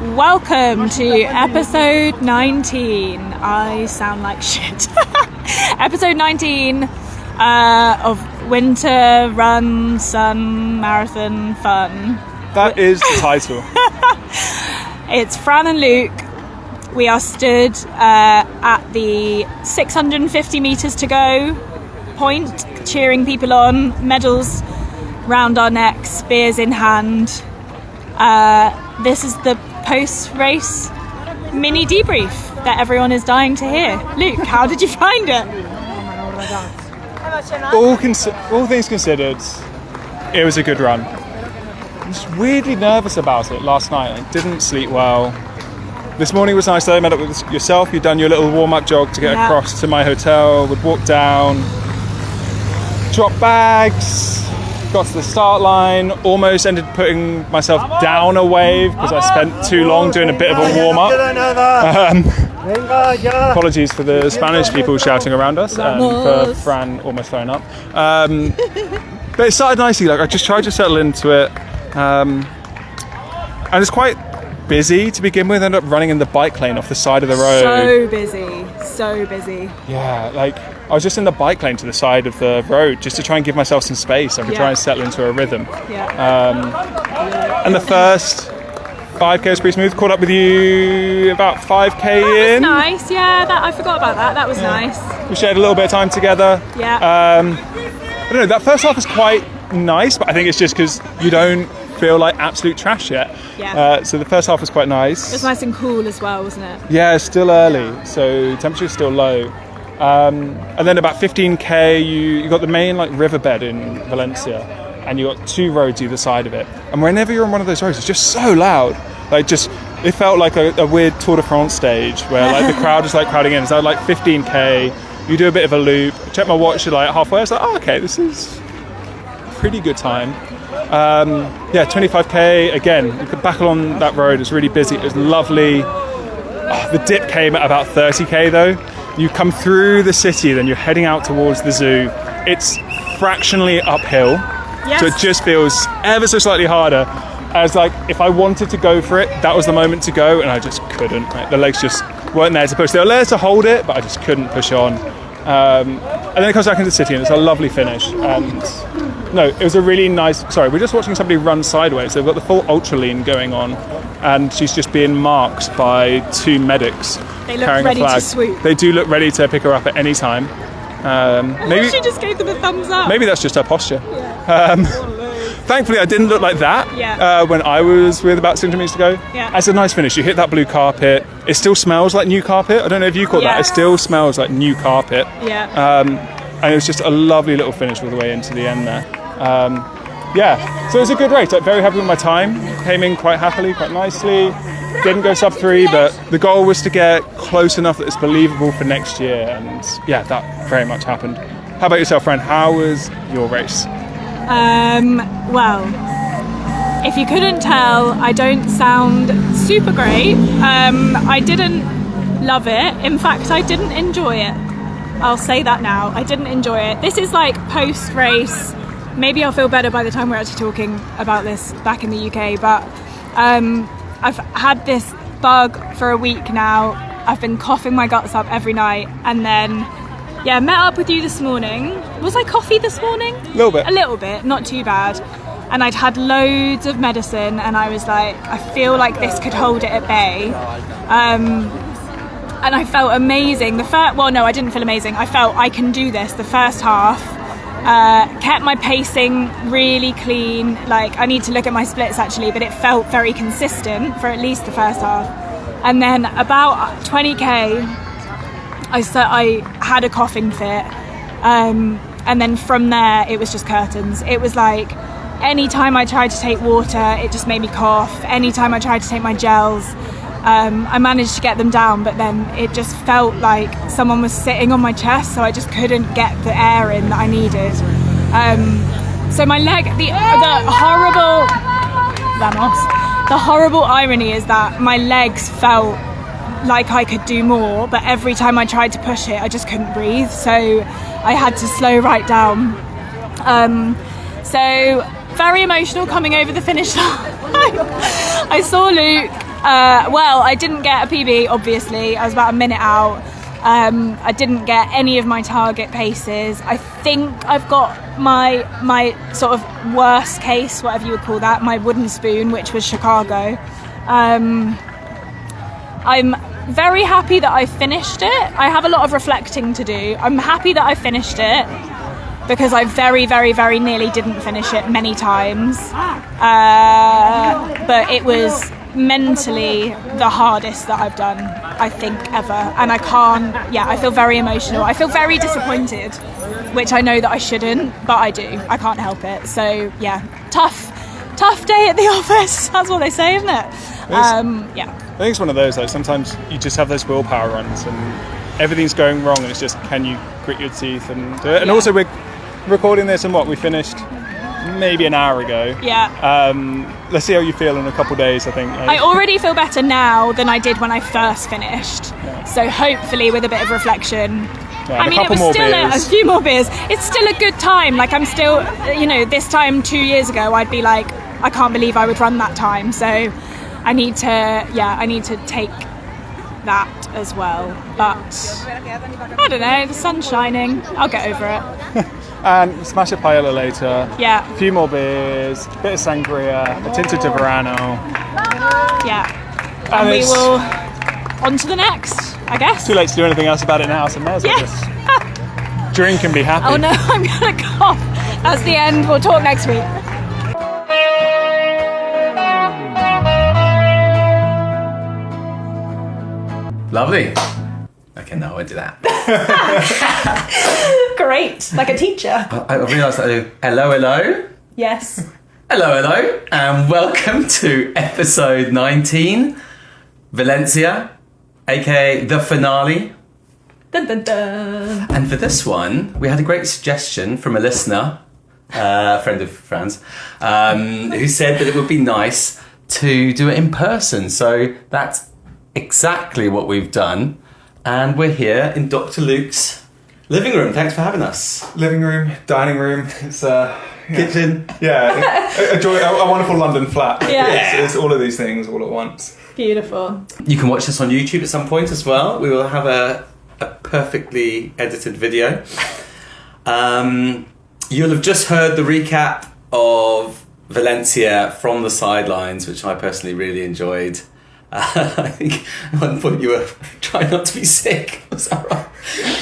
Welcome to episode 19. I sound like shit. Episode 19 of Winter Run Sun Marathon Fun. That is the title. It's Fran and Luke. We are stood at the 650 metres to go point, cheering people on, medals round our necks, beers in hand. This is the post-race mini debrief that everyone is dying to hear. Luke, how did you find it? All things considered, it was a good run. I was weirdly nervous about it last night. I didn't sleep well. This morning was nice though. I met up with yourself. You'd done your little warm-up jog to get across to my hotel. We'd walk down, drop bags, got to the start line, almost ended putting myself down a wave because I spent too long doing a bit of a warm-up. Apologies for the Spanish people shouting around us and for Fran almost throwing up. But it started nicely. Like I just tried to settle into it. And it's quite busy to begin with. I ended up running in the bike lane off the side of the road. So busy. Yeah, like I was just in the bike lane to the side of the road just to try and give myself some space. I could try and settle into a rhythm. And the first 5k was pretty smooth. Caught up with you about 5k in. That was nice, yeah. I forgot about that. That was nice. We shared a little bit of time together. Yeah. I don't know, that first half was quite nice, but I think it's just because you don't feel like absolute trash yet. Yeah. So the first half was quite nice. It was nice and cool as well, wasn't it? Yeah, it's still early, so temperature's still low. And then about 15k, you got the main like riverbed in Valencia, and you got two roads either side of it. And whenever you're on one of those roads, it's just so loud. Like it felt like a weird Tour de France stage where like the crowd was like crowding in. So like 15k, you do a bit of a loop. I checked my watch at like halfway. I was like, oh, okay, this is a pretty good time. 25k again. Back along that road, it's really busy. It was lovely. The dip came at about 30k though. You come through the city, then you're heading out towards the zoo. It's fractionally uphill, so it just feels ever so slightly harder. As like if I wanted to go for it, that was the moment to go, and I just couldn't. Right? The legs just weren't there to push. They were there to hold it, but I just couldn't push on. And then it comes back into the city, and it's a lovely finish. And no, it was a really nice. Sorry, we're just watching somebody run sideways. They've got the full ultra lean going on, and she's just being marked by two medics. They look carrying ready a flag. to swoop. They do look ready to pick her up at any time. Maybe she just gave them a thumbs up. Maybe that's just her posture. Yeah. Thankfully, I didn't look like that when I was with about 600 meters to go. Yeah. It's a nice finish. You hit that blue carpet. It still smells like new carpet. I don't know if you caught that. It still smells like new carpet. Yeah. And it was just a lovely little finish all the way into the end there. So it was a good race. I'm very happy with my time. Came in quite happily, quite nicely. Didn't go sub 3, but the goal was to get close enough that it's believable for next year. And yeah, that very much happened. How about yourself, Fran? How was your race? Well, if you couldn't tell, I don't sound super great. I didn't love it. In fact, I didn't enjoy it. I'll say that now. I didn't enjoy it. This is like post-race. Maybe I'll feel better by the time we're actually talking about this back in the UK, but I've had this bug for a week now. I've been coughing my guts up every night, and then met up with you this morning. Was I coffee this morning? A little bit, not too bad. And I'd had loads of medicine, and I was like, I feel like this could hold it at bay. And I felt amazing. I didn't feel amazing. I felt I can do this. The first half, kept my pacing really clean. Like I need to look at my splits actually, but it felt very consistent for at least the first half. And then about 20k, I had a coughing fit, and then from there it was just curtains. It was like anytime I tried to take water, it just made me cough. Anytime I tried to take my gels, I managed to get them down, but then it just felt like someone was sitting on my chest, so I just couldn't get the air in that I needed. So my leg, the horrible irony is that my legs felt like I could do more, but every time I tried to push it, I just couldn't breathe, so I had to slow right down. So very emotional coming over the finish line. I saw Luke Well, I didn't get a PB, obviously. I was about a minute out. I didn't get any of my target paces. I think I've got my sort of worst case, whatever you would call that, my wooden spoon, which was Chicago. I'm very happy that I finished it. I have a lot of reflecting to do. I'm happy that I finished it because I very, very, very nearly didn't finish it many times. But it was mentally the hardest that I've done, I think, ever. And I feel very emotional. I feel very disappointed, which I know that I shouldn't, but I do. I can't help it. So yeah, tough day at the office. That's what they say, isn't it? I think it's one of those, like, sometimes you just have those willpower runs and everything's going wrong and it's just, can you grit your teeth and do it? And also we're recording this and we finished maybe an hour ago. Yeah. Let's see how you feel in a couple of days, I think. I already feel better now than I did when I first finished. Yeah. So hopefully with a bit of reflection. Yeah, I mean, it was still a few more beers. It's still a good time. Like, I'm still, this time 2 years ago, I'd be like, I can't believe I would run that time. So I need to take that as well. But I don't know, the sun's shining. I'll get over it. And smash a paella later. Yeah. A few more beers, a bit of sangria, a tinto de verano. Yeah. And we will on to the next, I guess. Too late to do anything else about it now, so may as well just drink and be happy. Oh no, I'm gonna cough. That's the end. We'll talk next week. Lovely. Okay, no, I won't do that. Great, like a teacher. I realised that I do. Hello. Yes. Hello, and welcome to episode 19, Valencia, aka the finale. Dun, dun, dun. And for this one, we had a great suggestion from a listener, a friend of Fran's, who said that it would be nice to do it in person. So that's exactly what we've done. And we're here in Dr. Luke's living room. Thanks for having us. Living room, dining room, it's kitchen. Yeah, a wonderful London flat. Yeah. It's all of these things all at once. Beautiful. You can watch this on YouTube at some point as well. We will have a perfectly edited video. You'll have just heard the recap of Valencia from the sidelines, which I personally really enjoyed. I think at one point you were trying not to be sick. Was that right?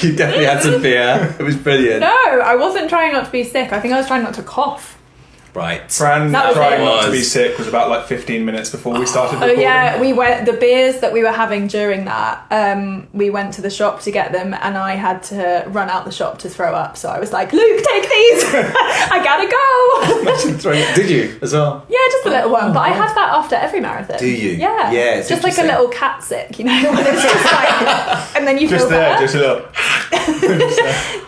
You definitely had some beer. It was brilliant. No, I wasn't trying not to be sick. I think I was trying not to cough. Right. Fran trying not to be sick was about like 15 minutes before we started recording. Oh yeah, we went, the beers that we were having during that, we went to the shop to get them and I had to run out the shop to throw up. So I was like, Luke, take these! I gotta go! Did you as well? Yeah, just a little one. But I have that after every marathon. Do you? Yeah. Yeah, it's just like a little cat sick, when it's just like, and then you just feel there, better. just a little.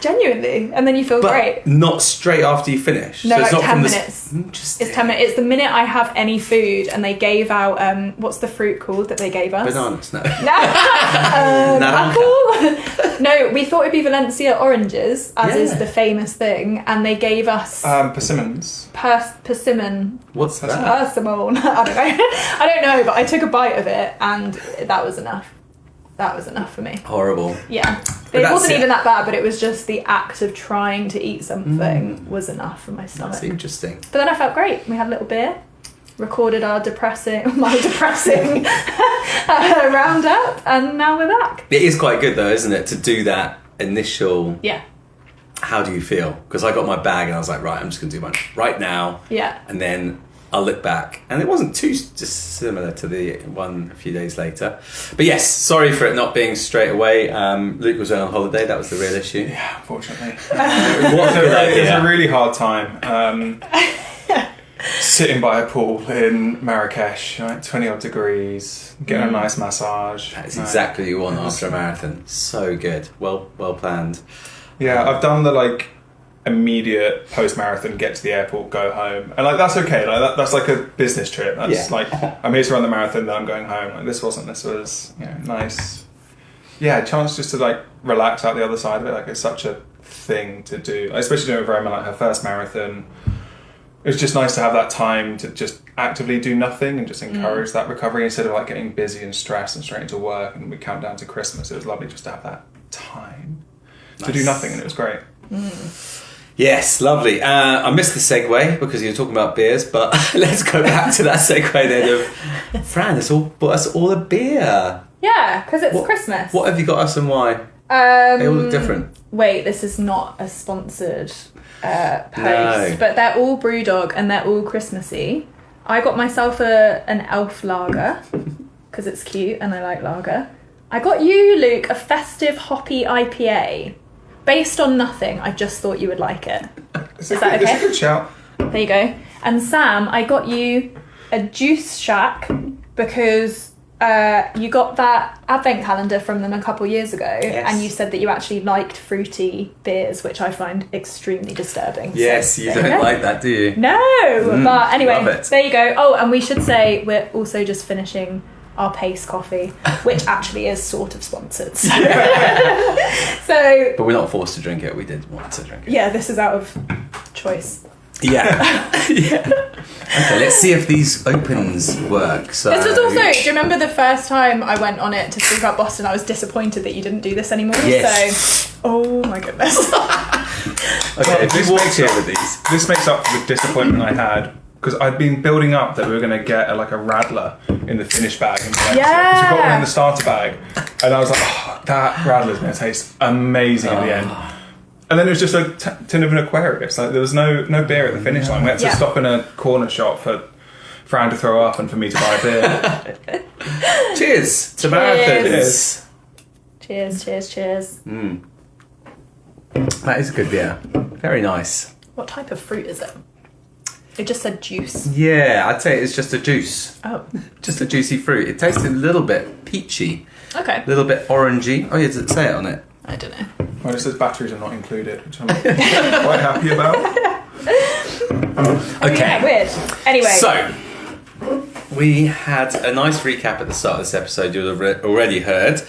Genuinely. And then you feel great. Not straight after you finish. No, so like it's not 10 from minutes. Interesting. It's 10 minutes. It's the minute I have any food and they gave out, what's the fruit called that they gave us? Bananas, no. Apple? No, we thought it'd be Valencia oranges, as is the famous thing, and they gave us persimmons. Persimmon. What's that? Persimmon. I don't know, but I took a bite of it and that was enough. That was enough for me. Horrible. Yeah. It wasn't even that bad, but it was just the act of trying to eat something was enough for my stomach. That's interesting. But then I felt great. We had a little beer, recorded my depressing roundup, and now we're back. It is quite good though, isn't it, to do that initial... Yeah. How do you feel? Because I got my bag and I was like, right, I'm just going to do mine right now. Yeah. And then I'll look back. And it wasn't too dissimilar to the one a few days later. But yes, sorry for it not being straight away. Luke was on holiday. That was the real issue. Yeah, unfortunately. It was a really hard time. Sitting by a pool in Marrakesh, 20 odd degrees, getting a nice massage. That is exactly what you want after a marathon. So good. Well planned. Yeah, I've done the immediate post-marathon, get to the airport, go home, and that's okay. That's like a business trip. That's I'm here to run the marathon, then I'm going home. This was nice. Yeah, a chance just to relax out the other side of it. It's such a thing to do, especially doing it for Emma, her first marathon. it was just nice to have that time to just actively do nothing and just encourage that recovery instead of like getting busy and stressed and straight into work, and we count down to Christmas. It was lovely just to have that time to do nothing, and it was great. Yes, lovely. I missed the segue because you were talking about beers, but let's go back to that segue then of Fran has bought us all a beer. Yeah, because it's Christmas. What have you got us and why? They all look different. Wait, this is not a sponsored post, No. but they're all Brewdog and they're all Christmassy. I got myself an elf lager because it's cute and I like lager. I got you, Luke, a festive hoppy IPA. Based on nothing, I just thought you would like it. Is that okay? It's a good shout. There you go. And Sam, I got you a Juice Shack because you got that advent calendar from them a couple years ago, and you said that you actually liked fruity beers, which I find extremely disturbing. Yes, so, you don't like that, do you? No, but anyway, love it. there you go. Oh, and we should say we're also just finishing our Pace coffee, which actually is sort of sponsored. So, But we're not forced to drink it. We did want to drink it. Yeah, this is out of choice. Yeah. Okay, let's see if these opens work. So This was also, do you remember the first time I went on it to speak about Boston? I was disappointed that you didn't do this anymore. Yes. So, oh my goodness. Okay, This who walked makes here up- with these? This makes up for the disappointment I had because I'd been building up that we were going to get a Radler in the finish bag. And because we got one in the starter bag, and I was like, oh, that Radler's going to taste amazing at the end. And then it was just a tin of an Aquarius. Like there was no beer at the finish line. We had to stop in a corner shop for Fran to throw up and for me to buy a beer. Cheers to marathons. Cheers. That is a good beer. Very nice. What type of fruit is it? It just said juice. Yeah, I'd say it's just a juice. Oh. Just a juicy fruit. It tastes a little bit peachy. Okay. A little bit orangey. Oh, yeah, does it say it on it? I don't know. Well, it says batteries are not included, which I'm quite happy about. Okay. Yeah, weird. Anyway. So, we had a nice recap at the start of this episode you've already heard.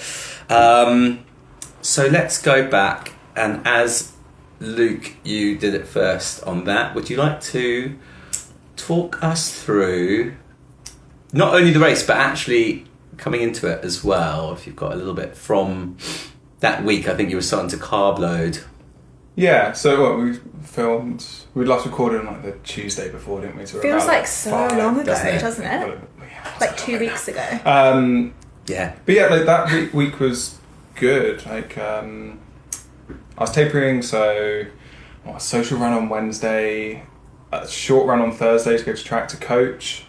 So let's go back, and as Luke, you did it first on that, would you like to talk us through not only the race, but actually coming into it as well, if you've got a little bit from that week? I think you were starting to carb load. Yeah, so we last recorded on the Tuesday before, didn't we? So feels like so long ago, doesn't it? doesn't it? Like 2 weeks ago. Yeah. But yeah, that week was good. I was tapering, so a social run on Wednesday, a short run on Thursday to go to track to coach,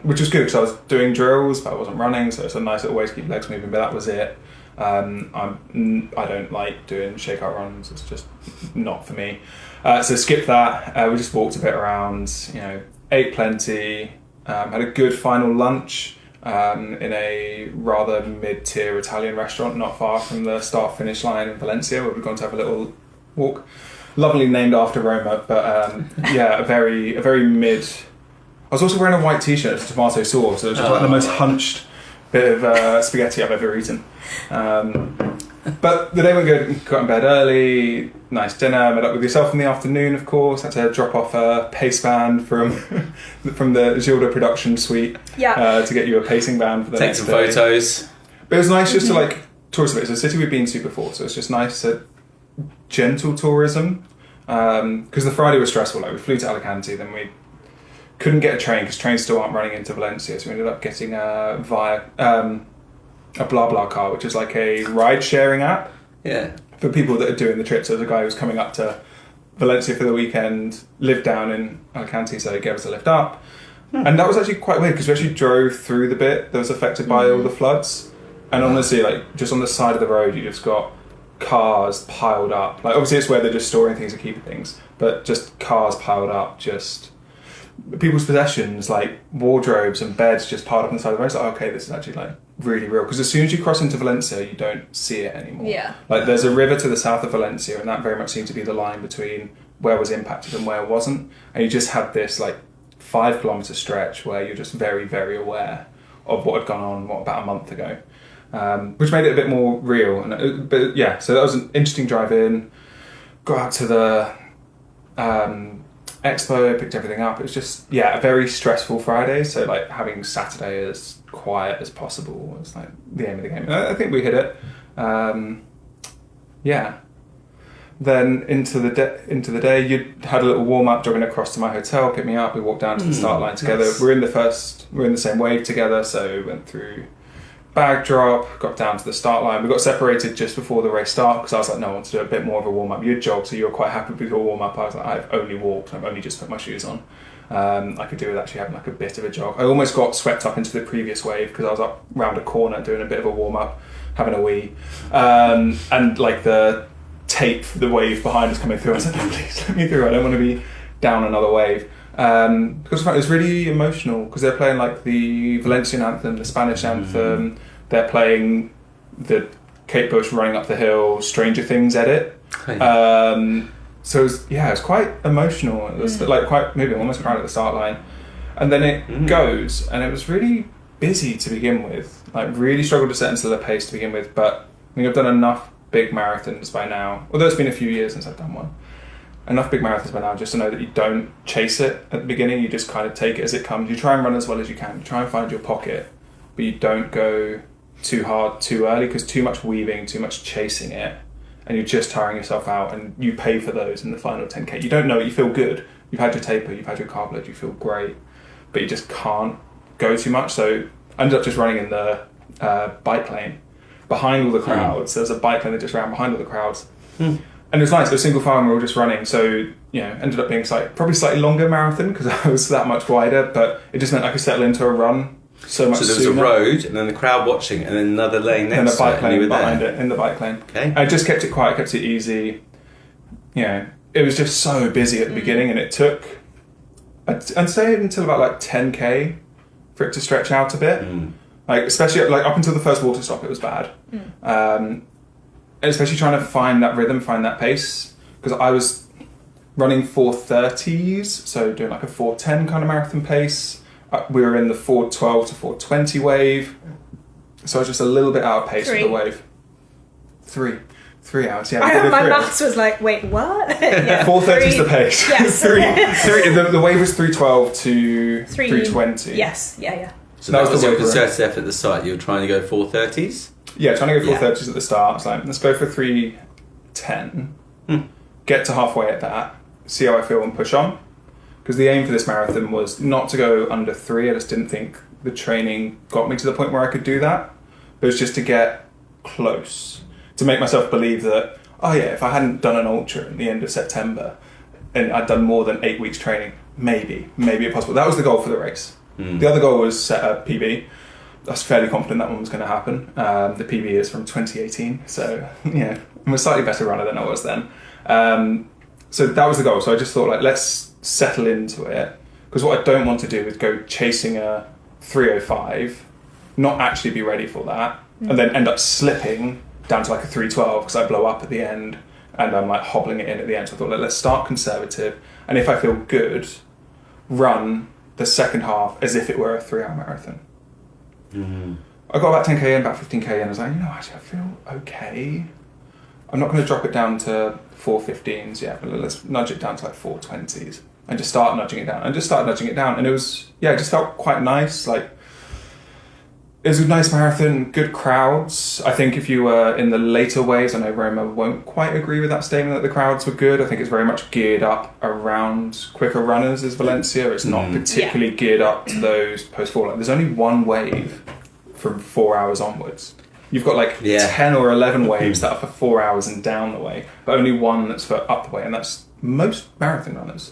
which was good because I was doing drills, but I wasn't running, so it's a nice little way to keep legs moving, but that was it. I don't like doing shakeout runs, it's just not for me. So skip that. We just walked a bit around, ate plenty, had a good final lunch in a rather mid-tier Italian restaurant not far from the start-finish line in Valencia, where we've gone to have a little walk. Lovely named after Roma, but a very mid. I was also wearing a white t-shirt with tomato sauce, so it was just like the most hunched bit of spaghetti I've ever eaten. But the day went good. Got in bed early, nice dinner. Met up with yourself in the afternoon, of course. Had to drop off a pace band from the Gilda production suite to get you a pacing band for the next day. Take some photos. But it was nice just to tourist a bit. It's a city we've been to before, so it's just nice gentle tourism. Because the Friday was stressful. We flew to Alicante, then we couldn't get a train because trains still aren't running into Valencia, so we ended up getting via a BlaBlaCar, which is like a ride-sharing app for people that are doing the trip. So there's a guy who was coming up to Valencia for the weekend, lived down in Alicante, so he gave us a lift up. And that was actually quite weird because we actually drove through the bit that was affected by all the floods. And honestly, just on the side of the road, you just got cars piled up. Obviously it's where they're just storing things and keeping things, but just cars piled up, just people's possessions, wardrobes and beds just piled up on the side of the road. It's okay, this is actually really real, because as soon as you cross into Valencia you don't see it anymore. There's a river to the south of Valencia, and that very much seemed to be the line between where was impacted and where wasn't, and you just had this 5 kilometre stretch where you're just very, very aware of what had gone on about a month ago, which made it a bit more real. So that was an interesting drive in. Got out to the expo, picked everything up. It was just, a very stressful Friday. So like having Saturday as quiet as possible was like the aim of the game. And I think we hit it. Then into the day, you had a little warm up, jogging across to my hotel, picked me up. We walked down to the start line together. Nice. We're in the same wave together, so went through bag drop, got down to the start line. We got separated just before the race start because I was like, no, I want to do a bit more of a warm up. You'd jog, so you were quite happy with your warm up. I was like, I've only walked. I've only just put my shoes on. I could do with actually having like a bit of a jog. I almost got swept up into the previous wave because I was up round a corner doing a bit of a warm up, having a wee, and like the tape, the wave behind us coming through. I was like, no, please let me through. I don't want to be down another wave. Because it was really emotional because they're playing like the Valencian anthem, the Spanish anthem. They're playing the Kate Bush running up the hill, Stranger Things edit. So it was quite emotional. It was like quite maybe almost crying at the start line, and then it goes, and it was really busy to begin with. Like really struggled to set into the pace to begin with, but I think I've done enough big marathons by now, although it's been a few years since I've done one, enough big marathons by now just to know that you don't chase it at the beginning, you just kind of take it as it comes. You try and run as well as you can, you try and find your pocket, but you don't go too hard too early because too much weaving, too much chasing it, and you're just tiring yourself out, and you pay for those in the final 10k. You don't know it, you feel good, you've had your taper, you've had your carb load, you feel great, but you just can't go too much. So I ended up just running in the bike lane behind all the crowds. There was a bike lane that just ran behind all the crowds. And it was nice, it was single file and we were all just running, so ended up being probably slightly longer marathon because I was that much wider, but it just meant I could settle into a run so much sooner. So there was a road and then the crowd watching and then another lane next to it. And a bike lane behind it, in the bike lane. Okay. I just kept it quiet, kept it easy. It was just so busy at the beginning, and it took, I'd say until about like 10k for it to stretch out a bit. Like especially like up until the first water stop, it was bad. And especially trying to find that rhythm, find that pace, because I was running 4:30s, so doing like a 4:10 kind of marathon pace. We were in the 4:12 to 4:20 wave, so I was just a little bit out of pace with the wave. 3 hours, My maths was like, wait, what? 4:30 is the pace. Yes. The wave was 3:12 to 3:20. Yes, yeah. So that was your concerted effort at the start. You were trying to go 4:30s? Yeah, trying to go 4:30s at the start. I was like, let's go for 3:10. Get to halfway at that, see how I feel and push on. Because the aim for this marathon was not to go under 3. I just didn't think the training got me to the point where I could do that. But it was just to get close. To make myself believe that, if I hadn't done an ultra at the end of September and I'd done more than 8 weeks training, maybe it's possible. That was the goal for the race. The other goal was set a PB. I was fairly confident that one was going to happen. The PB is from 2018, so I'm a slightly better runner than I was then. So that was the goal. So I just thought, like, let's settle into it, because what I don't want to do is go chasing a 3:05, not actually be ready for that, and then end up slipping down to like a 3:12 because I blow up at the end and I'm like hobbling it in at the end. So I thought, let's start conservative, and if I feel good, run the second half as if it were a 3-hour marathon. I got about 10k in, about 15k in. I was like, actually, I feel okay. I'm not going to drop it down to 4:15s yet, but let's nudge it down to like 4:20s and just start nudging it down. And it was, it just felt quite nice. Like, it was a nice marathon, good crowds. I think if you were in the later waves, I know Roma won't quite agree with that statement that the crowds were good. I think it's very much geared up around quicker runners as Valencia. It's not particularly geared up to those post-4. Like, there's only one wave from 4 hours onwards. You've got like 10 or 11 waves that are for 4 hours and down the way, but only one that's for up the way, and that's most marathon runners.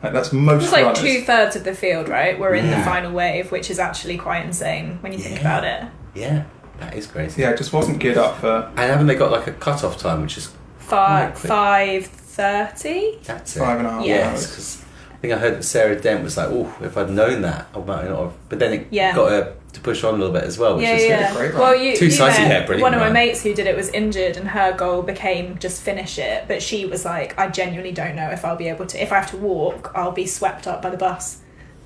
Like, that's most It's like runners. 2/3 of the field, right? We're in the final wave, which is actually quite insane when you think about it. Yeah, that is crazy. Yeah, it just wasn't geared up for... And haven't they got like a cut-off time, which is 5:30? That's it. 5.5 Yes, hours. because I think I heard that Sarah Dent was like, if I'd known that, I might not have. But then it got her to push on a little bit as well, which is a great run. Well, one of my mates who did it was injured, and her goal became just finish it. But she was like, I genuinely don't know if I'll be able to. If I have to walk, I'll be swept up by the bus.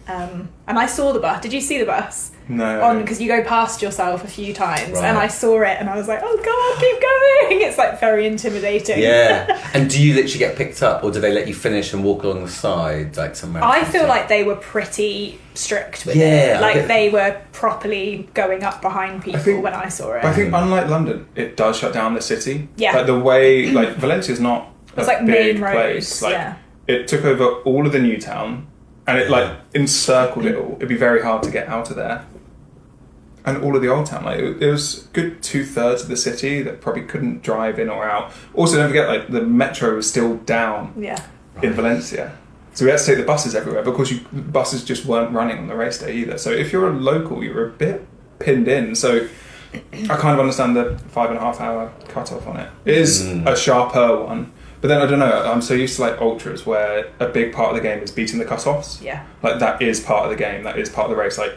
And I saw the bus. Did you see the bus? No. because you go past yourself a few times, Right. and I saw it and I was like, oh god, keep going. It's like very intimidating. Yeah. And do you literally get picked up, or do they let you finish and walk along the side like somewhere? I feel like they were pretty strict with Yeah, it. Like okay. they were properly going up behind people when I saw it. But I think unlike London, it does shut down the city. Yeah. Like the way, like Valencia's not a It's like big main roads, place. Like yeah. it took over all of the new town, and it like encircled it all. It'd be very hard to get out of there. And all of the old town, like it was a good 2/3 of the city that probably couldn't drive in or out. Also, don't forget, like the metro was still down Yeah. in Valencia. So we had to take the buses everywhere because buses just weren't running on the race day either. So if you're a local, you're a bit pinned in. So I kind of understand the 5.5 hour cut-off on it. It is a sharper one. But then, I don't know, I'm so used to like ultras where a big part of the game is beating the cut-offs. Yeah. Like that is part of the game, that is part of the race. Like,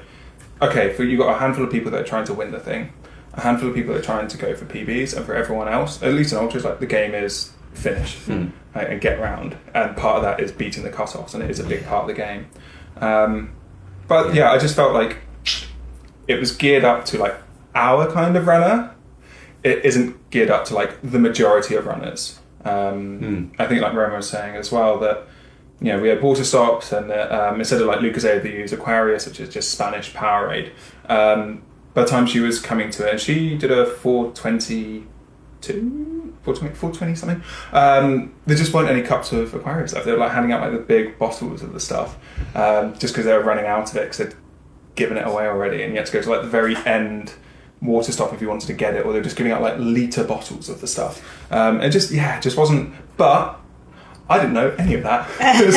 okay, you've got a handful of people that are trying to win the thing, a handful of people that are trying to go for PBs, and for everyone else, at least in ultras, like the game is finish and get round, and part of that is beating the cut-offs, and it is a big part of the game. But yeah, I just felt like it was geared up to like our kind of runner. It isn't geared up to like the majority of runners. I think like Roma was saying as well that, you know, we had water stops, and instead of like Lucozade, they use Aquarius, which is just Spanish Powerade. By the time she was coming to it, and she did a 420 something. There just weren't any cups of Aquarius left. They were like handing out like the big bottles of the stuff, just because they were running out of it because they'd given it away already, and you had to go to like the very end water stop if you wanted to get it, or they were just giving out like litre bottles of the stuff. It just wasn't. But I didn't know any of that. I was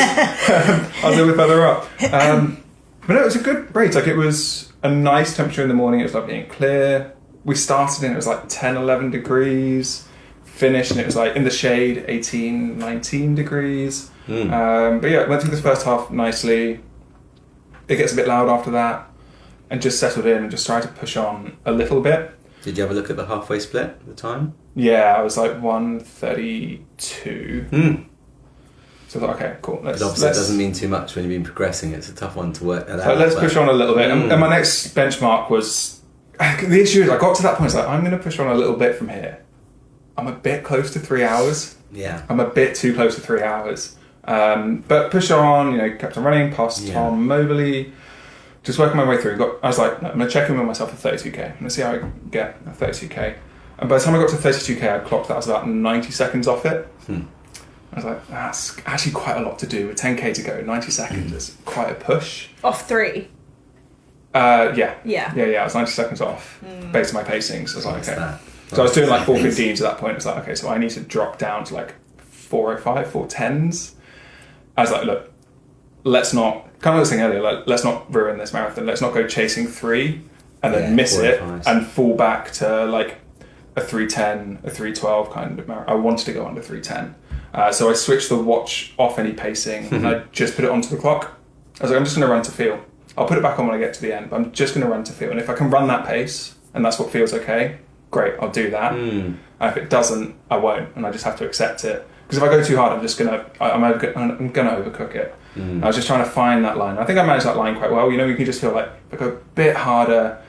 a little bit further up. But no, it was a good race. Like, it was a nice temperature in the morning. It was lovely and clear. We started and it was like 10, 11 degrees. Finished and it was like in the shade, 18, 19 degrees. But yeah, went through this first half nicely. It gets a bit loud after that. And just settled in and just tried to push on a little bit. Did you have a look at the halfway split at the time? Yeah, I was like 1:32. So I thought, okay, cool. But obviously it doesn't mean too much when you've been progressing. It's a tough one to work that out. So let's push on a little bit. And my next benchmark was... The issue is I got to that point, it's like, I'm going to push on a little bit from here. I'm a bit close to 3 hours. Yeah. I'm a bit too close to 3 hours. But push on, you know, kept on running past Tom Mobley. Just working my way through. I was like, no, I'm going to check in with myself at 32k. I'm going to see how I get at 32k. And by the time I got to 32k, I clocked that I was about 90 seconds off it. I was like, that's actually quite a lot to do with 10k to go. 90 seconds is quite a push. Off 3. Yeah. Yeah. I was 90 seconds off based on my pacing. So I was like, okay. That? So I was doing like 4:15s at that point. It's like, okay, so I need to drop down to like 4:05, 4:10s. I was like, look, let's not, kind of what I was saying earlier, like, let's not ruin this marathon. Let's not go chasing 3 and then miss it and fall back to like a 3:10, a 3:12 kind of marathon. I wanted to go under 3:10. So I switched the watch off any pacing and I just put it onto the clock. I was like, I'm just going to run to feel. I'll put it back on when I get to the end, but I'm just going to run to feel. And if I can run that pace and that's what feels okay, great, I'll do that. And if it doesn't, I won't, and I just have to accept it. Because if I go too hard, I'm going to overcook it. I was just trying to find that line. I think I managed that line quite well. You know, you can just feel like if I go a bit harder,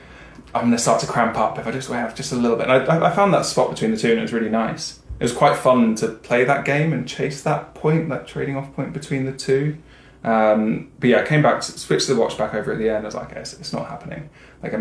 I'm going to start to cramp up. If I just have just a little bit. And I found that spot between the two, and it was really nice. It was quite fun to play that game and chase that point, that trading off point between the two. But yeah, I came back, switched the watch back over at the end. I was like, okay, it's not happening. Like,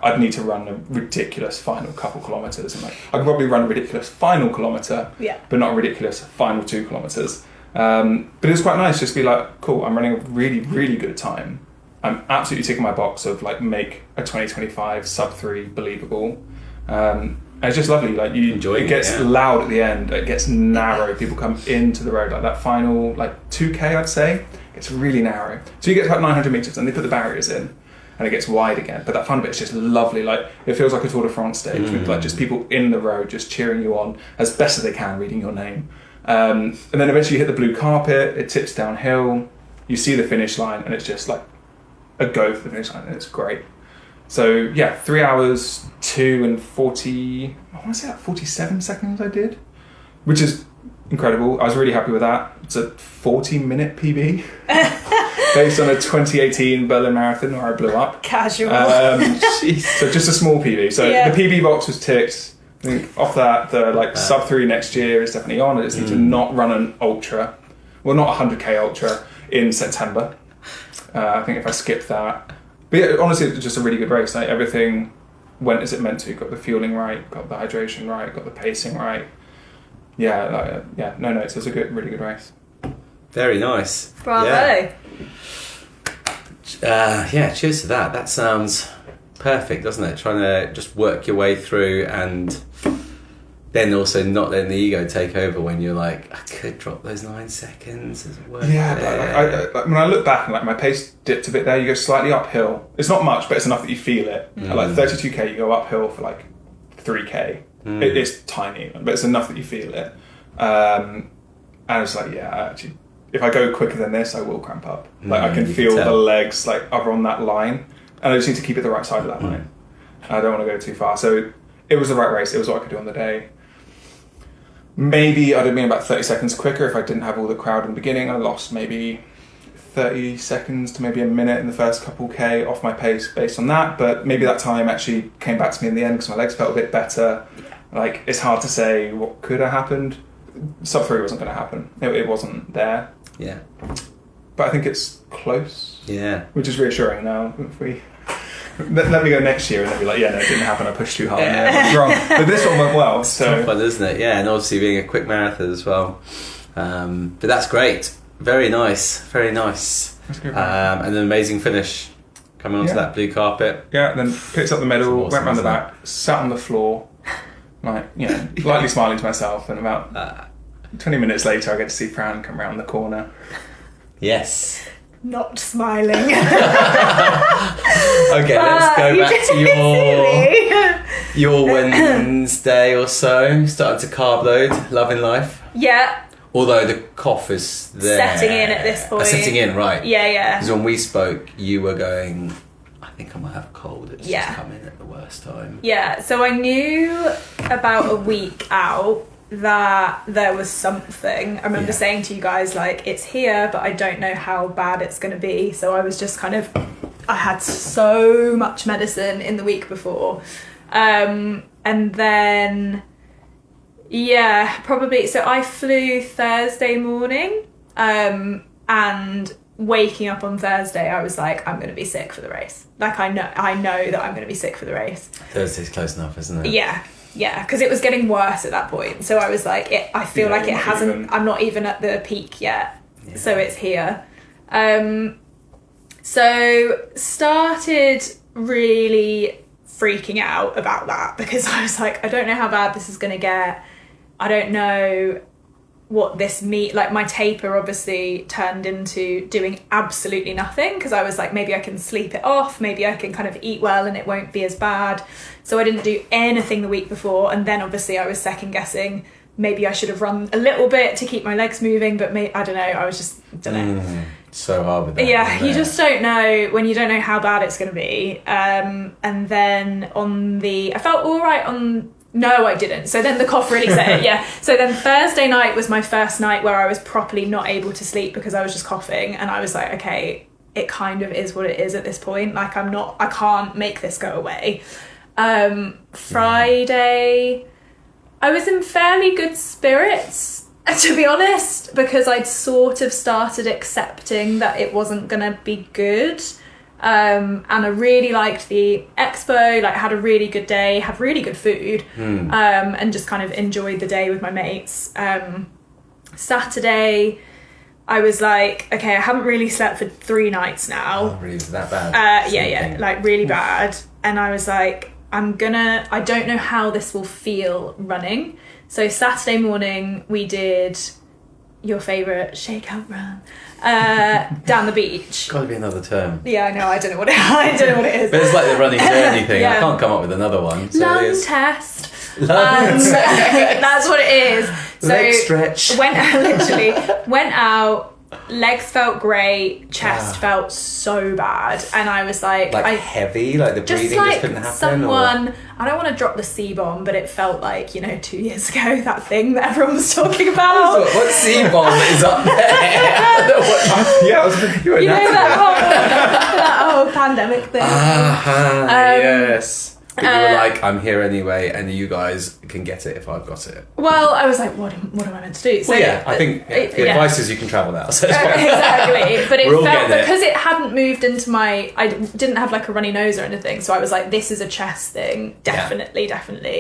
I'd need to run a ridiculous final couple kilometres, and like I could probably run a ridiculous final kilometre, but not a ridiculous final 2 kilometres. But it was quite nice just to be like, cool, I'm running a really, really good time. I'm absolutely ticking my box of like make a 2025 sub 3 believable. And it's just lovely. Like it gets loud at the end. It gets narrow. People come into the road like that final like 2k, I'd say. It's really narrow. So you get to about 900 meters, and they put the barriers in, and it gets wide again. But that final bit is just lovely. Like it feels like a Tour de France stage with like just people in the road just cheering you on as best as they can, reading your name. And then eventually you hit the blue carpet. It tips downhill. You see the finish line, and it's just like a go for the finish line, and it's great. So yeah, 3 hours, 2 and 40, I want to say like 47 seconds I did, which is incredible. I was really happy with that. It's a 40-minute PB. based on a 2018 Berlin Marathon where I blew up. Casual. So just a small PB. So the PB box was ticked. I think off that, the sub 3 next year is definitely on. I just need to not run an ultra, well, not a 100k ultra in September. I think if I skip that, but yeah, honestly, it was just a really good race. Like, everything went as it meant to. Got the fueling right, got the hydration right, got the pacing right. Yeah, no notes. It was a really good race. Very nice. Bravo. Cheers to that. That sounds perfect, doesn't it? Trying to just work your way through, and then also not letting the ego take over when you're like, I could drop those 9 seconds. Is it worth it? But when I look back and my pace dipped a bit there, you go slightly uphill. It's not much, but it's enough that you feel it. At 32k, you go uphill for 3k. It's tiny, but it's enough that you feel it. And it's actually, if I go quicker than this, I will cramp up. I can feel the legs are on that line, and I just need to keep it the right side of that line. I don't want to go too far. So it was the right race. It was what I could do on the day. Maybe I'd have been about 30 seconds quicker if I didn't have all the crowd in the beginning. I lost maybe 30 seconds to maybe a minute in the first couple K off my pace based on that. But maybe that time actually came back to me in the end because my legs felt a bit better. It's hard to say what could have happened. Sub 3 wasn't going to happen. It wasn't there. Yeah. But I think it's close. Yeah. Which is reassuring now. If we let me go next year and then be like, no, it didn't happen. I pushed too hard. I was wrong. But this one went well. It's tough one, isn't it? Yeah, and obviously being a quick marathon as well. But that's great. Very nice. Very nice. That's good. And an amazing finish. Coming onto that blue carpet. Yeah, then picked up the medal, awesome, went round the back, sat on the floor, lightly smiling to myself, and about 20 minutes later I get to see Fran come round the corner. Yes. Not smiling. Okay, let's go back to your Wednesday or so. Started to carb load, loving life. Yeah. Although the cough is there. Setting in at this point. Setting in, right. Yeah. Because when we spoke, you were going, I think I might have a cold. It's just come in at the worst time. Yeah, so I knew about a week out that there was something. I remember saying to you guys, it's here, but I don't know how bad it's going to be. So I was just I had so much medicine in the week before. And then, probably, so I flew Thursday morning, and waking up on Thursday, I was like, I'm going to be sick for the race. I know that I'm going to be sick for the race. Thursday's close enough, isn't it? Yeah, because it was getting worse at that point. So I was like, I feel like it hasn't, I'm not even at the peak yet. Yeah. So it's here. So started really freaking out about that because I was like, I don't know how bad this is going to get. I don't know what this my taper obviously turned into doing absolutely nothing because I was like, maybe I can sleep it off, maybe I can kind of eat well and it won't be as bad. So I didn't do anything the week before, and then obviously I was second guessing maybe I should have run a little bit to keep my legs moving, but I don't know, I was just, so hard with that. Yeah, you just don't know when you don't know how bad it's going to be. And then I felt all right on. No, I didn't. So then the cough really set it, So then Thursday night was my first night where I was properly not able to sleep because I was just coughing, and I was like, okay, it kind of is what it is at this point. I can't make this go away. Friday, I was in fairly good spirits, to be honest, because I'd sort of started accepting that it wasn't going to be good. And I really liked the expo, had a really good day, had really good food, and just kind of enjoyed the day with my mates. Saturday, I was like, okay, I haven't really slept for 3 nights now. Oh, really? Was that bad? Really bad. And I was like, I don't know how this will feel running. So Saturday morning, we did your favourite shakeout run down the beach. Got to be another term. Yeah, I know. I don't know what it is. But it's like the running journey thing. I can't come up with another one. So lung test. That's what it is. So leg stretch. Went out, legs felt great, chest felt so bad, and I was like heavy, like the breathing just couldn't happen. I don't want to drop the C-bomb, but it felt like 2 years ago, that thing that everyone was talking about. What C-bomb is up there? I was thinking that whole pandemic thing. Yes. But you were like, I'm here anyway, and you guys can get it if I've got it. Well, I was like, what am I meant to do? So, I think the advice is you can travel now. So it's fine. Exactly. But it felt, because it hadn't moved into I didn't have like a runny nose or anything, so I was like, this is a chest thing. Definitely.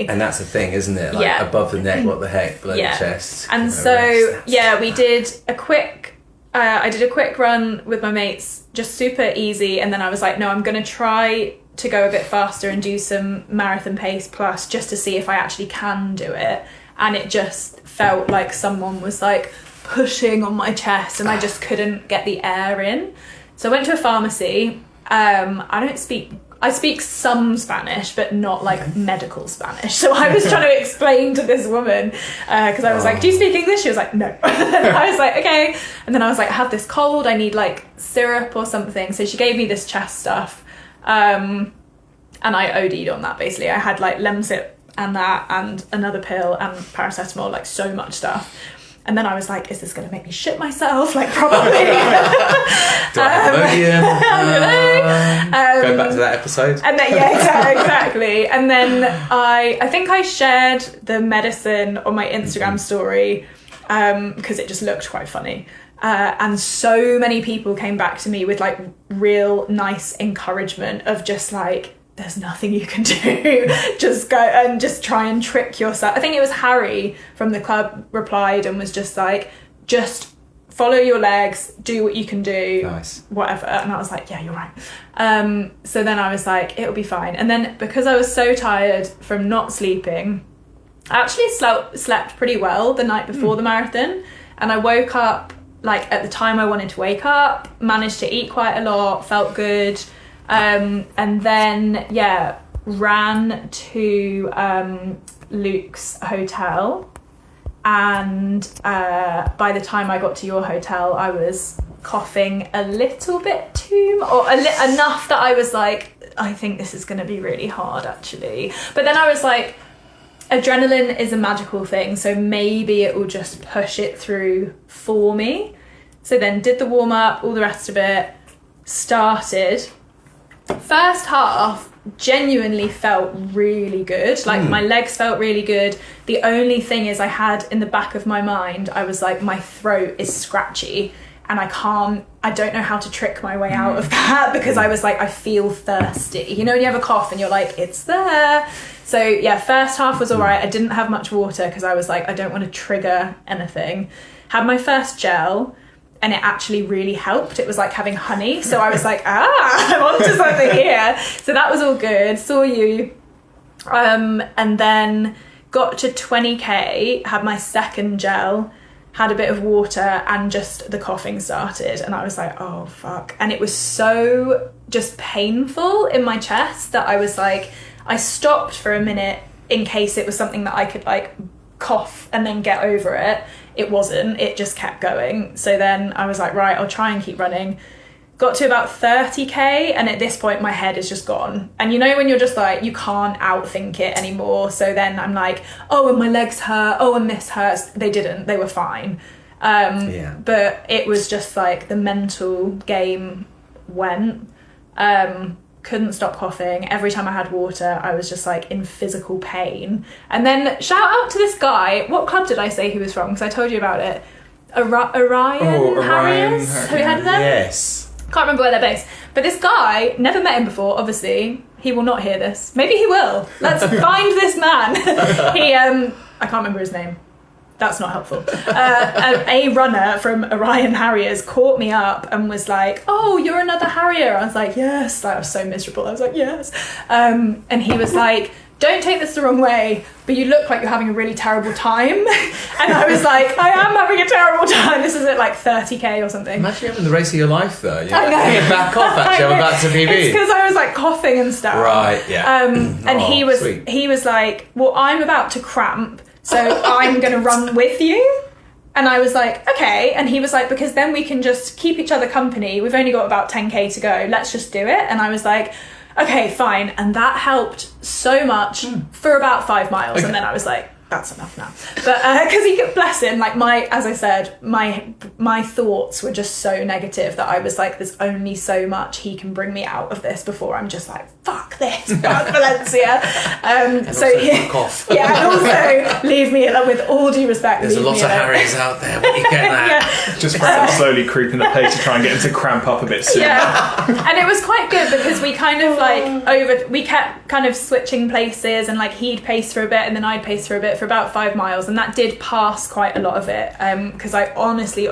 And that's the thing, isn't it? Like above the neck, what the heck, below the chest. And so, we did a quick... I did a quick run with my mates, just super easy, and then I was like, no, I'm going to try to go a bit faster and do some marathon pace plus, just to see if I actually can do it. And it just felt like someone was like pushing on my chest, and I just couldn't get the air in. So I went to a pharmacy. I speak some Spanish, but not like medical Spanish. So I was trying to explain to this woman, because I was like, do you speak English? She was like, no. And I was like, okay. And then I was like, I have this cold, I need like syrup or something. So she gave me this chest stuff. And I OD'd on that, basically. I had like Lemsip and that, and another pill, and paracetamol, like so much stuff. And then I was like, is this going to make me shit myself? Like, probably. Do I have ammonia? Going back to that episode. And then, exactly. And then I think I shared the medicine on my Instagram story, because it just looked quite funny. And so many people came back to me with like real nice encouragement of just like, there's nothing you can do. Just go and just try and trick yourself. I think it was Harry from the club replied and was just like, just follow your legs, do what you can do, nice, whatever. And I was like, yeah, you're right. So then I was like, it'll be fine. And then because I was so tired from not sleeping, I actually slept pretty well the night before the marathon. And I woke up like at the time I wanted to wake up, managed to eat quite a lot, felt good. And then, ran to Luke's hotel. And by the time I got to your hotel, I was coughing a little bit enough that I was like, I think this is going to be really hard, actually. But then I was like, adrenaline is a magical thing, so maybe it will just push it through for me. So then did the warm-up, all the rest of it, started. First half genuinely felt really good. Like my legs felt really good. The only thing is I had in the back of my mind, I was like, my throat is scratchy and I don't know how to trick my way out of that, because I was like, I feel thirsty. You know when you have a cough and you're like, it's there. So first half was all right. I didn't have much water because I was like, I don't want to trigger anything. Had my first gel, and it actually really helped. It was like having honey. So I was like, I'm onto something here. So that was all good. Saw you. And then got to 20k, had my second gel, had a bit of water, and just the coughing started. And I was like, oh, fuck. And it was so just painful in my chest that I was like, I stopped for a minute in case it was something that I could like cough and then get over it. It wasn't, it just kept going. So then I was like, right, I'll try and keep running. Got to about 30k, and at this point my head is just gone. And you know when you're just like, you can't outthink it anymore. So then I'm like, oh, and my legs hurt, oh, and this hurts. They didn't, they were fine. But it was just like the mental game went. Couldn't stop coughing. Every time I had water, I was just like in physical pain. And then shout out to this guy. What club did I say he was from? Because I told you about it. Orion Harriers. Have you heard of them? Yes. Can't remember where they're based. But this guy, never met him before, obviously. He will not hear this. Maybe he will. Let's find this man. I can't remember his name. That's not helpful. A runner from Orion Harriers caught me up and was like, oh, you're another Harrier. I was like, yes. Like, I was so miserable. I was like, yes. And he was like, don't take this the wrong way, but you look like you're having a really terrible time. And I was like, I am having a terrible time. This is at like 30k or something. Imagine having the race of your life, though. You're I know. Like, back off, actually. I'm about to PB. It's because I was like coughing and stuff. Right, yeah. And he was like, well, I'm about to cramp, so I'm going to run with you. And I was like, okay. And he was like, because then we can just keep each other company. We've only got about 10k to go. Let's just do it. And I was like, okay, fine. And that helped so much for about 5 miles. Okay. And then I was like, that's enough now. But because he, bless him, like as I said, my thoughts were just so negative that I was like, there's only so much he can bring me out of this before I'm just like, fuck this, fuck Valencia. So yeah, and also leave me alone, with all due respect. There's a lot of Harrys out there. What are you getting at? Yeah. Just slowly creeping the pace to try and get him to cramp up a bit sooner. Yeah, and it was quite good because we kind of we kept kind of switching places, and like he'd pace for a bit and then I'd pace for a bit for about 5 miles, and that did pass quite a lot of it, because I honestly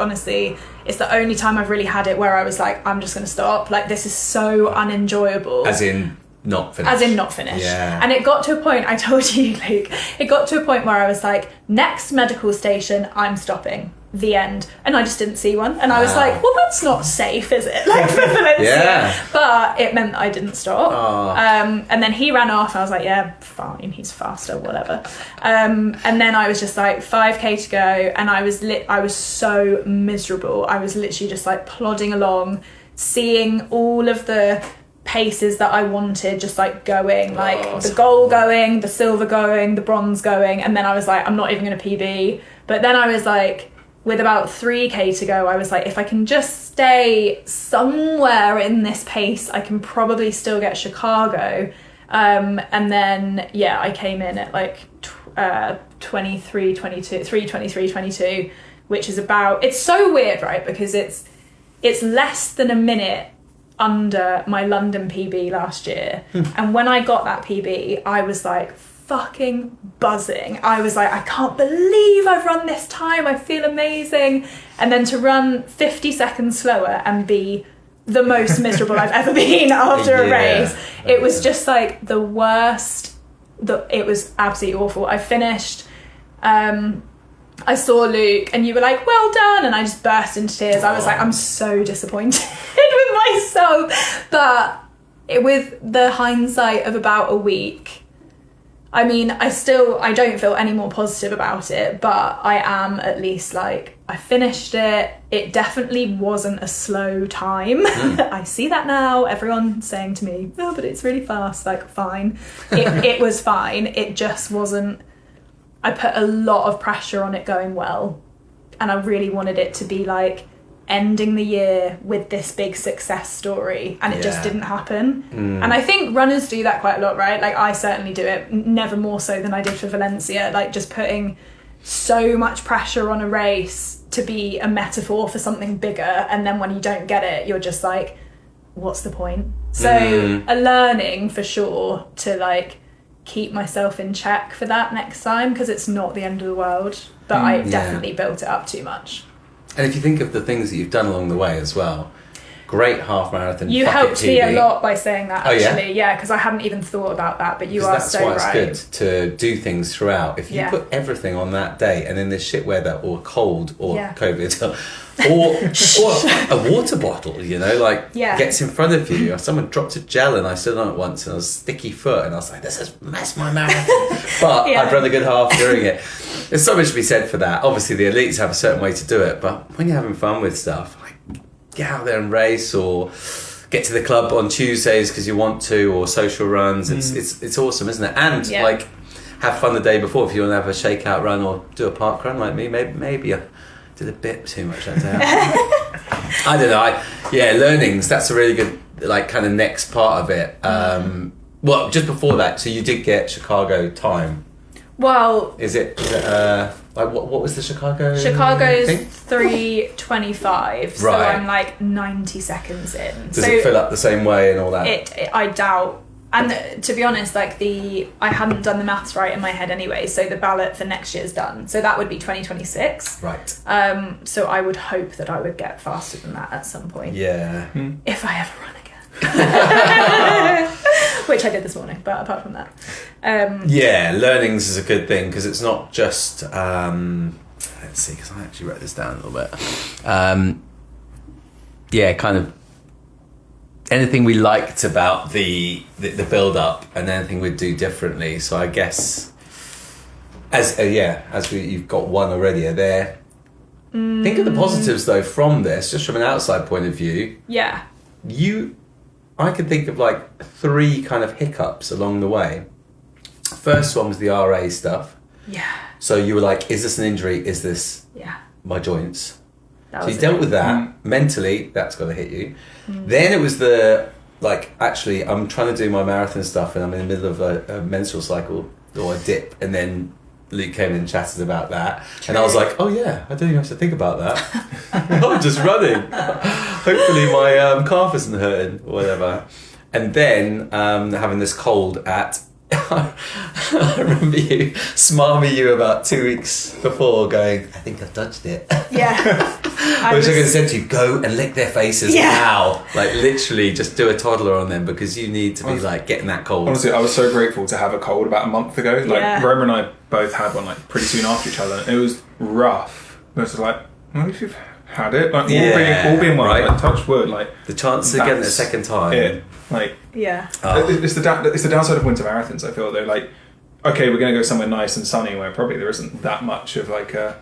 it's the only time I've really had it where I was like, I'm just going to stop, like this is so unenjoyable. As in not finished. Yeah. And it got to a point, I told you, Luke, it got to a point where I was like, next medical station, I'm stopping. The end. And I just didn't see one, and I was like, well, that's not safe, is it, like for Valencia? Yeah. But it meant that I didn't stop. And then he ran off and I was like, yeah, fine, he's faster, whatever. And then I was just like, 5k to go, and I was so miserable. I was literally just like plodding along, seeing all of the paces that I wanted just like going, like the gold going, the silver going, the bronze going, and then I was like, I'm not even going to PB. But then I was like, with about 3k to go, I was like, if I can just stay somewhere in this pace, I can probably still get Chicago. And then, yeah, I came in at like 3:23:22, which is about, it's so weird, right? Because it's less than a minute under my London PB last year. And when I got that PB, I was like, fucking buzzing. I was like, I can't believe I've run this time, I feel amazing. And then to run 50 seconds slower and be the most miserable I've ever been after a race, it was just like the worst. It was absolutely awful. I finished, I saw Luke and you were like, well done, and I just burst into tears. I was like, I'm so disappointed with myself. But with the hindsight of about a week, I mean, I don't feel any more positive about it, but I am at least like, I finished it. It definitely wasn't a slow time. I see that now. Everyone saying to me, oh, but it's really fast. Like, fine. It was fine. It just wasn't, I put a lot of pressure on it going well. And I really wanted it to be like ending the year with this big success story, and it just didn't happen. And I think runners do that quite a lot, right? Like I certainly do it, never more so than I did for Valencia, like just putting so much pressure on a race to be a metaphor for something bigger, and then when you don't get it, you're just like, what's the point? So a learning for sure to like keep myself in check for that next time, because it's not the end of the world, but I definitely built it up too much. And if you think of the things that you've done along the way as well, great half marathon. You helped me a lot by saying that, actually. Yeah, because I hadn't even thought about that, but you are so right. That's why it's good to do things throughout. If you put everything on that day, and then this shit weather or cold or COVID or a water bottle, you know, like gets in front of you. Someone dropped a gel and I stood on it once and I was sticky foot and I was like, this has messed my marathon. But I'd run a good half during it. There's so much to be said for that. Obviously the elites have a certain way to do it, but when you're having fun with stuff, like get out there and race, or get to the club on Tuesdays because you want to, or social runs, it's awesome, isn't it? And like have fun the day before if you want to have a shakeout run or do a park run like me. Maybe I did a bit too much that day. I don't know. Learnings, that's a really good like kind of next part of it. Well, just before that, so you did get Chicago time. Well, is it like what was the Chicago's thing? 3:25, so I'm like 90 seconds in. Does it fill up the same way and all that? I doubt. And to be honest, like I hadn't done the maths right in my head anyway, so the ballot for next year's done. So that would be 2026. Right. So I would hope that I would get faster than that at some point. Yeah. If I ever run again. Which I did this morning, but apart from that. Learnings is a good thing, because it's not just... let's see, because I actually wrote this down a little bit. Kind of anything we liked about the build-up and anything we'd do differently. So I guess, you've got one already, are there Think of the positives though from this, just from an outside point of view. Yeah. I could think of like 3 kind of hiccups along the way. First one was the RA stuff. Yeah. So you were like, is this an injury? Is this my joints? So you dealt with that. Mentally, that's got to hit you. Then it was actually, I'm trying to do my marathon stuff and I'm in the middle of a menstrual cycle or a dip, and then Luke came in and chatted about that. True. And I was like, oh yeah, I don't even have to think about that. I'm just running. Hopefully my calf isn't hurting or whatever. And then having this cold at I remember you smarmy you about 2 weeks before going, I think I've dodged it. Yeah. I could have said to you, go and lick their faces now. Like literally just do a toddler on them, because you need to be like getting that cold. Honestly, I was so grateful to have a cold about a month ago. Like Roma and I both had one like pretty soon after each other. It was rough. It was like, well, if you've had it, like all being well, like touch wood, like the chance of getting it a second time. It's the downside of winter marathons, I feel though. Like, okay, we're going to go somewhere nice and sunny where probably there isn't that much of like a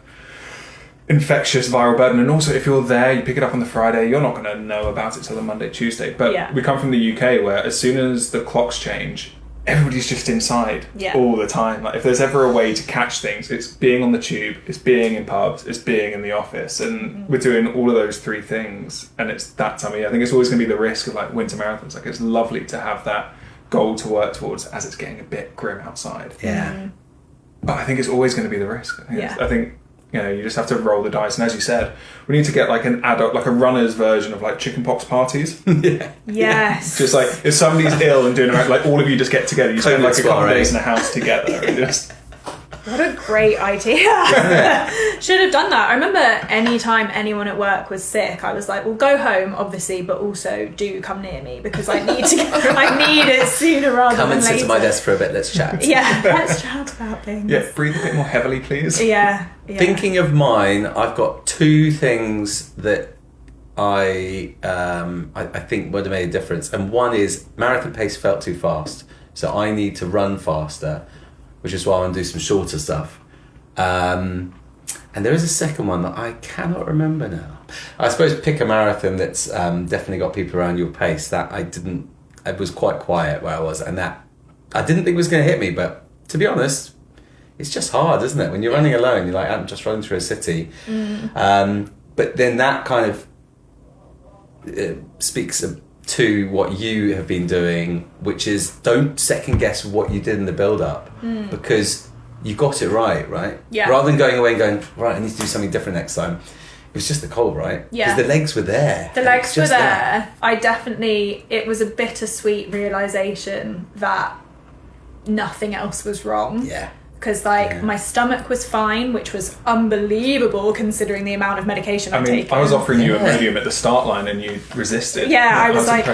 infectious viral burden, and also if you're there, you pick it up on the Friday, you're not going to know about it till the Monday, Tuesday. But we come from the UK where as soon as the clocks change, everybody's just inside all the time. Like if there's ever a way to catch things, it's being on the tube, it's being in pubs, it's being in the office, and we're doing all of those 3 things, and it's that time of year. I think it's always going to be the risk of like winter marathons. Like it's lovely to have that goal to work towards as it's getting a bit grim outside. But I think it's always going to be the risk. I think you know, you just have to roll the dice. And as you said, we need to get like an adult, like a runner's version of like chickenpox parties. Yes. Just like if somebody's ill and doing it, like all of you just get together. You spend like a couple of days in a house together and just. What a great idea. Should have done that. I remember any time anyone at work was sick, I was like, well, go home, obviously, but also do come near me, because I need it sooner rather than later. Come and sit at my desk for a bit, let's chat. Let's chat about things. Yeah, breathe a bit more heavily, please. Yeah. Thinking of mine, I've got 2 things that I think would have made a difference. And one is marathon pace felt too fast. So I need to run faster, which is why I want to do some shorter stuff. And there is a second one that I cannot remember now. I suppose pick a marathon that's definitely got people around your pace. That it was quite quiet where I was, and that I didn't think was going to hit me, but to be honest, it's just hard, isn't it? When you're running alone, you're like, I'm just running through a city. But then that kind of speaks to what you have been doing, which is don't second guess what you did in the build up, because you got it right? Yeah. Rather than going away and going, right, I need to do something different next time. It was just the cold, right? Yeah. Because the legs were there. The legs were there. It was a bittersweet realisation that nothing else was wrong. Yeah. Because my stomach was fine, which was unbelievable considering the amount of medication I'm taking. I was offering you a medium at the start line and you resisted. Yeah, I was like,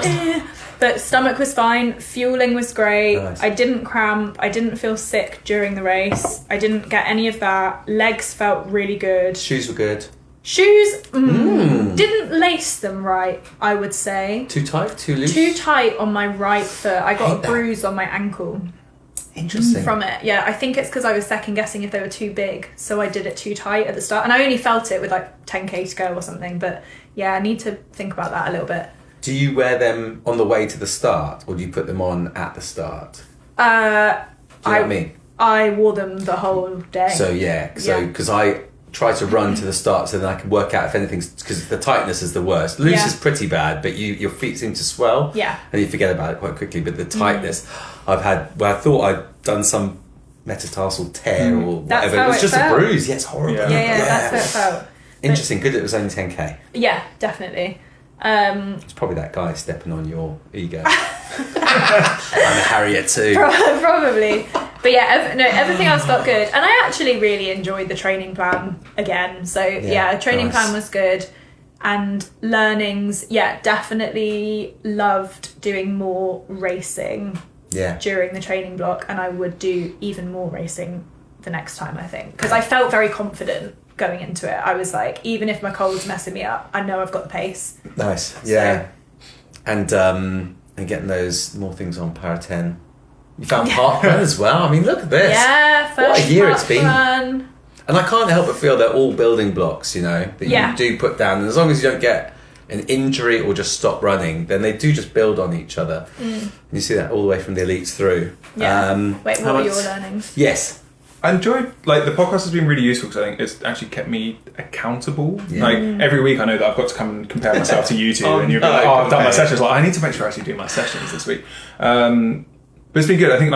But stomach was fine, fueling was great. Nice. I didn't cramp, I didn't feel sick during the race. I didn't get any of that. Legs felt really good. Shoes were good. Shoes, didn't lace them right, I would say. Too tight, too loose? Too tight on my right foot. I got a bruise on my ankle. Interesting. From it, yeah. I think it's because I was second guessing if they were too big, so I did it too tight at the start, and I only felt it with like 10k to go or something. But yeah, I need to think about that a little bit. Do you wear them on the way to the start, or do you put them on at the start? Do you know what I mean? I wore them the whole day. So because I try to run to the start, so then I can work out if anything's, because the tightness is the worst. Loose is pretty bad, but your feet seem to swell. Yeah. And you forget about it quite quickly. But the tightness, I've had where I thought I'd done some metatarsal tear or whatever. It was just a bruise. Yeah, it's horrible. Yeah, that's how it felt. Interesting. Good. It was only 10k. Yeah, definitely. It's probably that guy stepping on your ego. I'm a Harrier too. Probably. But yeah, everything else felt good. And I actually really enjoyed the training plan again. So training plan was good. And learnings, definitely loved doing more racing during the training block. And I would do even more racing the next time, I think. Because I felt very confident going into it. I was like, even if my cold's messing me up, I know I've got the pace. Nice. Yeah. And getting those more things on Para 10. You found park run as well. I mean, look at this. Yeah, first what a year it's been. Run. And I can't help but feel they're all building blocks, that you do put down. And as long as you don't get an injury or just stop running, then they do just build on each other. And you see that all the way from the elites through. Yeah. Wait, what are your learnings? Yes. I enjoyed, the podcast has been really useful because I think it's actually kept me accountable. Yeah. Every week I know that I've got to come and compare myself to you two, and you'll be like, I've done my sessions. I need to make sure I actually do my sessions this week. But it's been good. I think,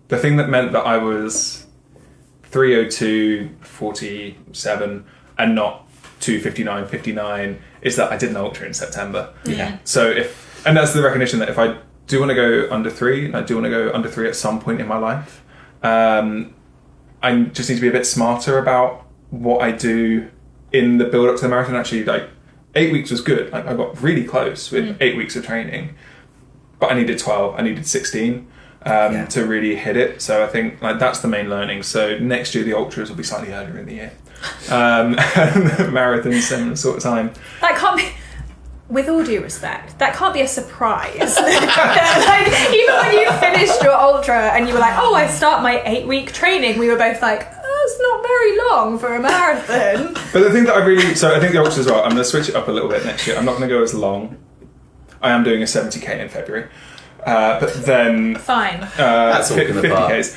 the thing that meant that I was 3:02:47 and not 2:59:59 is that I did an ultra in September. Yeah. So and that's the recognition that if I do want to go under 3, and I do want to go under 3 at some point in my life, I just need to be a bit smarter about what I do in the build up to the marathon. Actually, 8 weeks was good. I got really close with 8 weeks of training, but I needed 12. I needed 16 to really hit it. So I think that's the main learning. So next year the ultras will be slightly earlier in the year. Marathon similar sort of time. That can't be. With all due respect, that can't be a surprise. Even when you finished your ultra and you were like, "Oh, I start my 8-week training," we were both like, "Oh, it's not very long for a marathon." But the thing that I think the ultras as well. I'm going to switch it up a little bit next year. I'm not going to go as long. I am doing a 70k in February, but then fine. That's all 50k's.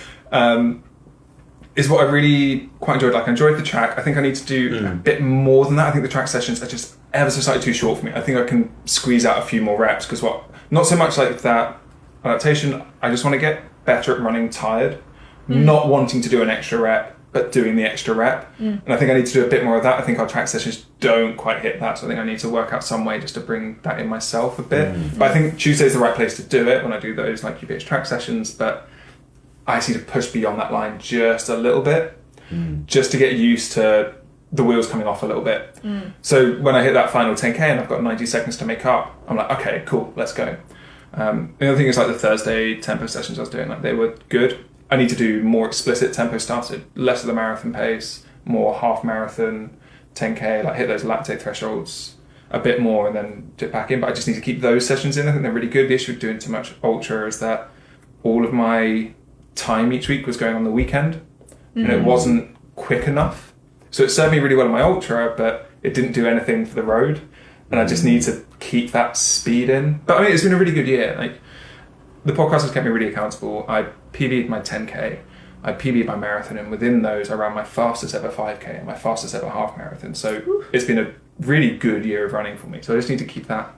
Is what I really quite enjoyed. I enjoyed the track. I think I need to do a bit more than that. I think the track sessions are just ever so slightly too short for me. I think I can squeeze out a few more reps because not so much like that adaptation. I just want to get better at running tired, not wanting to do an extra rep, but doing the extra rep. And I think I need to do a bit more of that. I think our track sessions don't quite hit that. So I think I need to work out some way just to bring that in myself a bit. But I think Tuesday's the right place to do it when I do those UBH track sessions. But I just need to push beyond that line just a little bit, just to get used to the wheels coming off a little bit. So when I hit that final 10k and I've got 90 seconds to make up, I'm like, okay, cool, let's go. The other thing is the Thursday tempo sessions I was doing, they were good. I need to do more explicit tempo started, less of the marathon pace, more half marathon, 10k, hit those lactate thresholds a bit more and then dip back in. But I just need to keep those sessions in. I think they're really good. The issue with doing too much ultra is that all of my time each week was going on the weekend and it wasn't quick enough. So it served me really well in my ultra, but it didn't do anything for the road. And I just need to keep that speed in. But it's been a really good year. The podcast has kept me really accountable. I PB'd my 10k, I PB'd my marathon, and within those I ran my fastest ever 5k and my fastest ever half marathon. So it's been a really good year of running for me. So I just need to keep that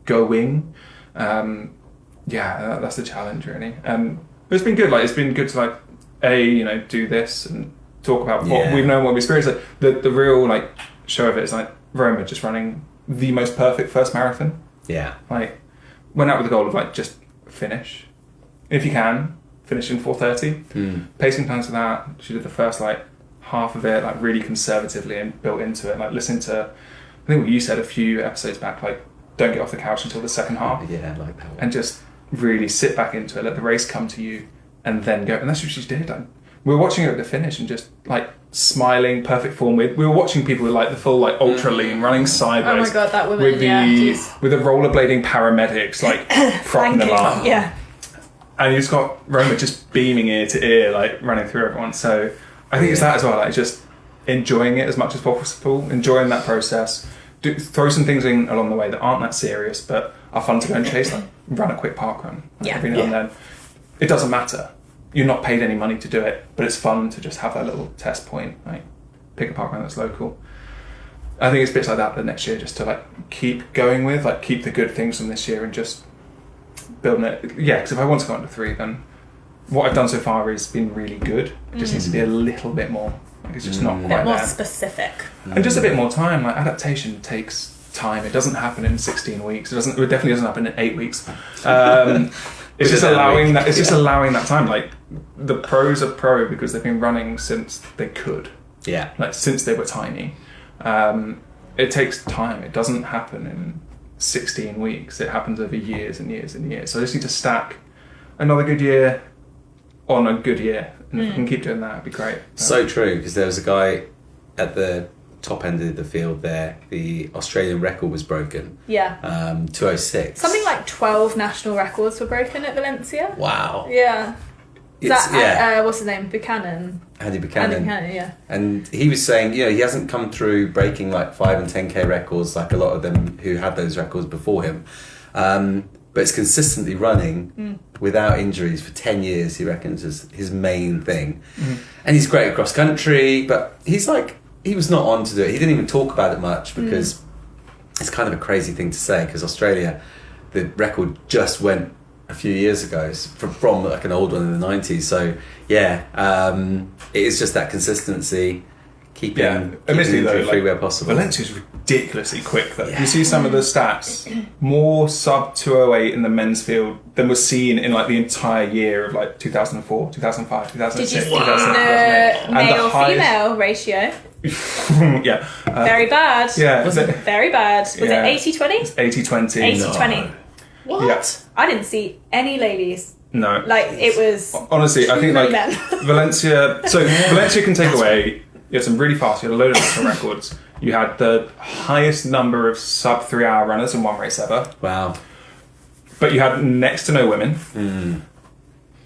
going. That's the challenge really. But it's been good. It's been good to do this and talk about what we've known, what we've experienced. The real show of it is Roma just running the most perfect first marathon. Yeah. Went out with the goal of just finish. If you can, finish in 4:30. Pacing plans for that. She did the first half of it really conservatively and built into it. Listen to, I think what you said a few episodes back. Don't get off the couch until the second half. Yeah, I like that one. And just really sit back into it, let the race come to you, and then go. And that's what she did. We were watching her at the finish and just smiling, perfect form. We were watching people with the full ultra lean running sideways. Oh my god, that woman! With the rollerblading paramedics propping them up. Yeah. And you've got Roma just beaming ear to ear, running through everyone. So I think it's that as well. Just enjoying it as much as possible, enjoying that process. Throw some things in along the way that aren't that serious, but are fun to go and chase. Run a quick park run every now and then. It doesn't matter. You're not paid any money to do it, but it's fun to just have that little test point. Pick a park run that's local. I think it's bits like that the next year, just to keep going with, keep the good things from this year and just building it. Yeah, because if I want to go under 3, then what I've done so far has been really good. It just needs to be a little bit more. It's just not quite there. A bit more specific. And just a bit more time. Adaptation takes time. It doesn't happen in 16 weeks. It definitely doesn't happen in 8 weeks. It's just allowing that. It's just allowing that time. The pros are pro because they've been running since they could. Yeah. Since they were tiny. It takes time. It doesn't happen in 16 weeks. It happens over years and years and years. So I just need to stack another good year on a good year. And if we can keep doing that, it'd be great. So true, because there was a guy at the top end of the field there. The Australian record was broken. Yeah. 2:06. Something 12 national records were broken at Valencia. Wow. Yeah. What's his name? Buchanan. Andy Buchanan. Yeah. And he was saying, he hasn't come through breaking like 5 and 10k records like a lot of them who had those records before him. But it's consistently running without injuries for 10 years, he reckons, is his main thing. And he's great at cross country, but he was not on to do it. He didn't even talk about it much because it's kind of a crazy thing to say, because Australia, the record just went a few years ago from like an old one in the 90s. So it is just that consistency, keeping admittedly though, free where possible. Valencia's ridiculously quick though. You see some of the stats, more sub 208 in the men's field than was seen in like the entire year of like 2004, 2005, 2006. Did you see 2007, the male-female ratio? Yeah. Very bad. Yeah. Was it? Very bad. Was it 80-20? 80-20. 80-20. What? Yeah. I didn't see any ladies. No. Like, it was... Honestly, I think like men. Valencia... So Valencia can take away... You had some really fast, you had a load of national records. You had the highest number of sub 3 hour runners in one race ever. Wow. But you had next to no women.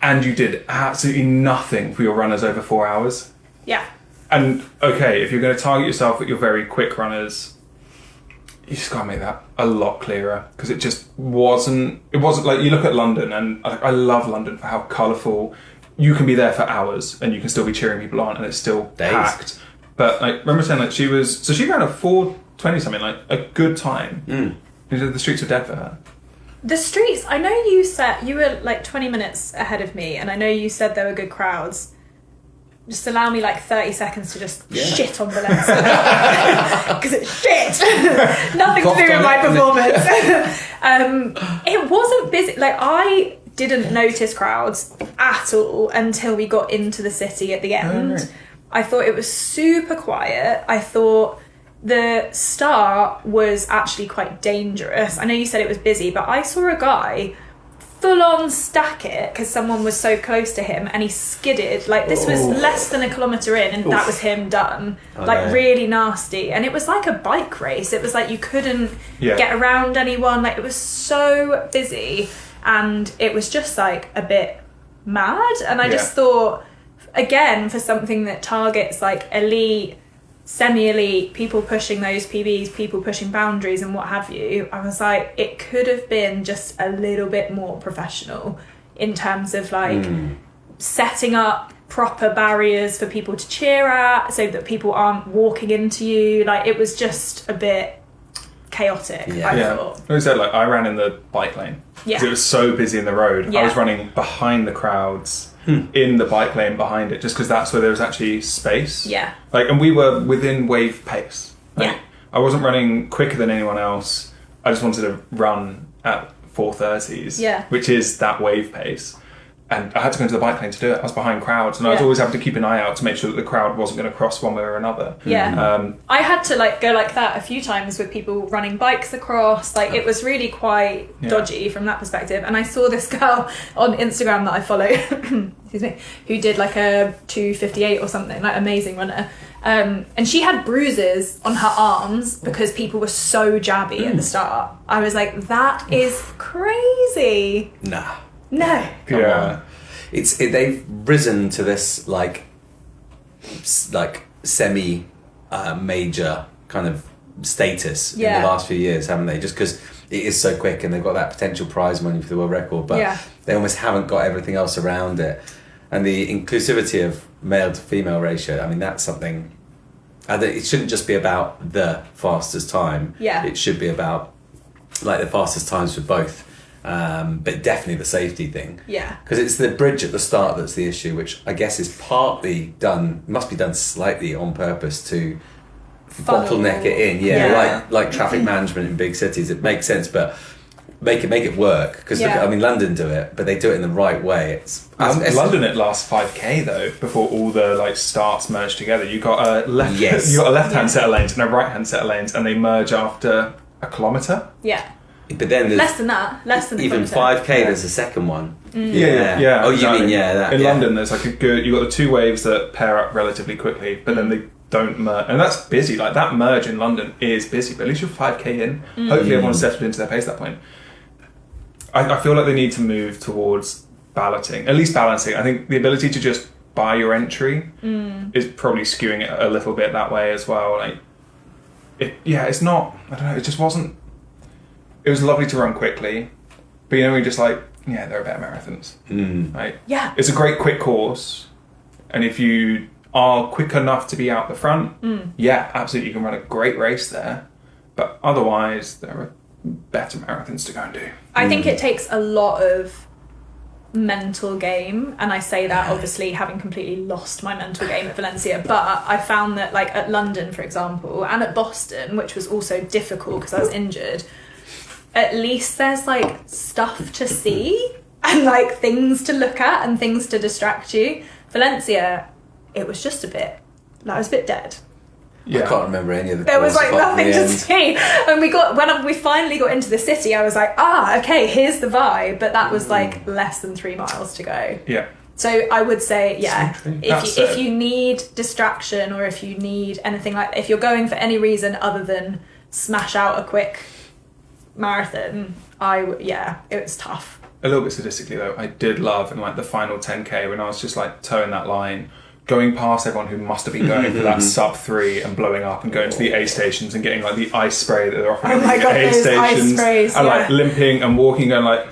And you did absolutely nothing for your runners over 4 hours. Yeah. And okay, if you're going to target yourself at your very quick runners, you just got to make that a lot clearer, because it wasn't like, you look at London, and I love London for how colourful. You can be there for hours and you can still be cheering people on and it's still packed. But like, remember saying like she ran a 4:20 something, like a good time. The streets were dead for her. The streets, I know you were like 20 minutes ahead of me, and I know you said there were good crowds. Just allow me like 30 seconds to just shit on Valencia. Because it's shit. Nothing to do with my performance. It wasn't busy. Like, I didn't notice crowds at all until we got into the city at the end. Oh, right. I thought it was super quiet. I thought the start was actually quite dangerous. I know you said it was busy, but I saw a guy full on stack it because someone was so close to him, and he skidded. Like, this was less than a kilometre in, and that was him done. Really nasty. And it was like a bike race. It was like you couldn't get around anyone. Like, it was so busy, and it was just like a bit mad. And I just thought, again, for something that targets like elite, semi-elite, people pushing those PBs, people pushing boundaries and what have you, I was like, it could have been just a little bit more professional in terms of like setting up proper barriers for people to cheer at so that people aren't walking into you. Like, it was just a bit chaotic. I thought. Like I said, like, I ran in the bike lane because it was so busy in the road. I was running behind the crowds in the bike lane behind it, just because that's where there was actually space. Like, and we were within wave pace. Like, I wasn't running quicker than anyone else. I just wanted to run at 4:30s, which is that wave pace. And I had to go into the bike lane to do it. I was behind crowds, and I was always having to keep an eye out to make sure that the crowd wasn't going to cross one way or another. I had to like go like that a few times with people running bikes across. Like, it was really quite dodgy from that perspective. And I saw this girl on Instagram that I follow, excuse me, who did like a 2:58 or something, like, amazing runner. And she had bruises on her arms because people were so jabby at the start. I was like, that is crazy. Nah. No. Come on. They've risen to this like semi major kind of status in the last few years, haven't they? Just because it is so quick, and they've got that potential prize money for the world record, but they almost haven't got everything else around it. And the inclusivity of male to female ratio, I mean, that's something. It shouldn't just be about the fastest time. It should be about like the fastest times for both. But definitely the safety thing. Because it's the bridge at the start that's the issue, which I guess is partly must be done slightly on purpose to bottleneck it in. Like traffic management in big cities. It makes sense, but make it work. Because I mean, London do it, but they do it in the right way. It's London at last 5k though, before all the like starts merge together. You got a left-hand set of lanes and a right-hand set of lanes, and they merge after a kilometre. But then there's less than even 5k. There's a second one. Oh, exactly. You mean that? In London, there's like you got the two waves that pair up relatively quickly, but then they don't merge, and that's busy. Like, that merge in London is busy, but at least you're 5k in. Hopefully, everyone's settled into their pace at that point. I feel like they need to move towards balloting, at least balancing. I think the ability to just buy your entry is probably skewing it a little bit that way as well. Like, it's not. I don't know. It just wasn't. It was lovely to run quickly, but you know, we're just like, yeah, there are better marathons. Right? Yeah. It's a great quick course, and if you are quick enough to be out the front, yeah, absolutely, you can run a great race there. But otherwise, there are better marathons to go and do. I think it takes a lot of mental game, and I say that obviously having completely lost my mental game at Valencia, but I found that like at London, for example, and at Boston, which was also difficult because I was injured, at least there's like stuff to see and like things to look at and things to distract you. Valencia, it was just a bit, like, I was a bit dead. I can't remember any of the. There was like nothing to end. see. And when we finally got into the city, I was like, okay, here's the vibe. But that was like less than 3 miles to go. Yeah. So I would say, yeah, So if you need distraction, or if you need anything like, if you're going for any reason other than smash out a quick marathon, it was tough. A little bit sadistically though, I did love in like the final 10k when I was just like towing that line, going past everyone who must have been going for that sub 3 and blowing up and going to the A stations and getting like the ice spray that they're offering at the A those stations, ice sprays, and yeah. like limping and walking, going like,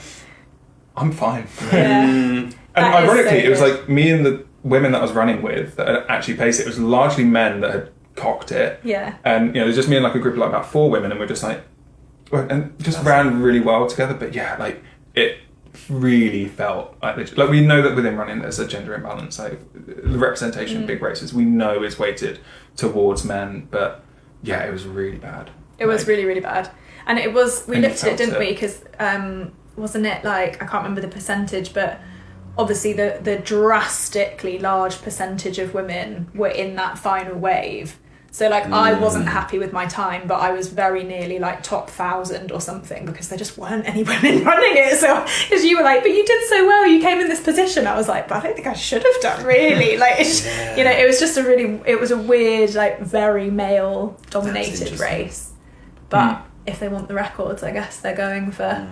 I'm fine. Yeah. And That is ironically, so it was good. like me and the women that I was running with that had actually paced it. It was largely men that had cocked it. Yeah. And you know, there's just me and like a group of like about 4 women, and we're just like, and just ran really well together. But yeah, like it really felt like we know that within running there's a gender imbalance. Like the representation in big races, we know is weighted towards men. But yeah, it was really bad. It was really, really bad. And it was, we And you looked at it, felt didn't we? Because wasn't it like, I can't remember the percentage, but obviously the drastically large percentage of women were in that final wave. So like I wasn't happy with my time, but I was very nearly like top 1,000 or something, because there just weren't any women running it. So because you were like, but you did so well, you came in this position. I was like, but I don't think I should have done really. Like you know, it was just it was a weird, like very male dominated race. But if they want the records, I guess they're going for.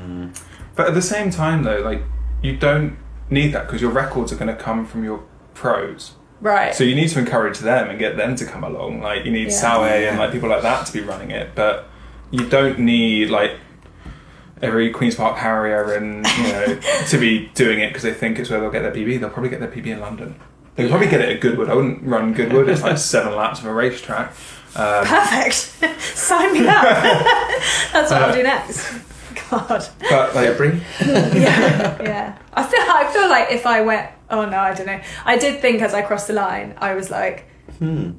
But at the same time though, like you don't need that, because your records are going to come from your pros. Right. So you need to encourage them and get them to come along. Like you need Sawe and like people like that to be running it, but you don't need like every Queen's Park Harrier and you know to be doing it because they think it's where they'll get their PB. They'll probably get their PB in London. They could probably get it at Goodwood. I wouldn't run Goodwood. It's like 7 laps of a racetrack. Perfect. Sign me up. That's what I'll do next. God. But like, Yeah. I feel like if I went, oh no, I don't know. I did think as I crossed the line, I was like,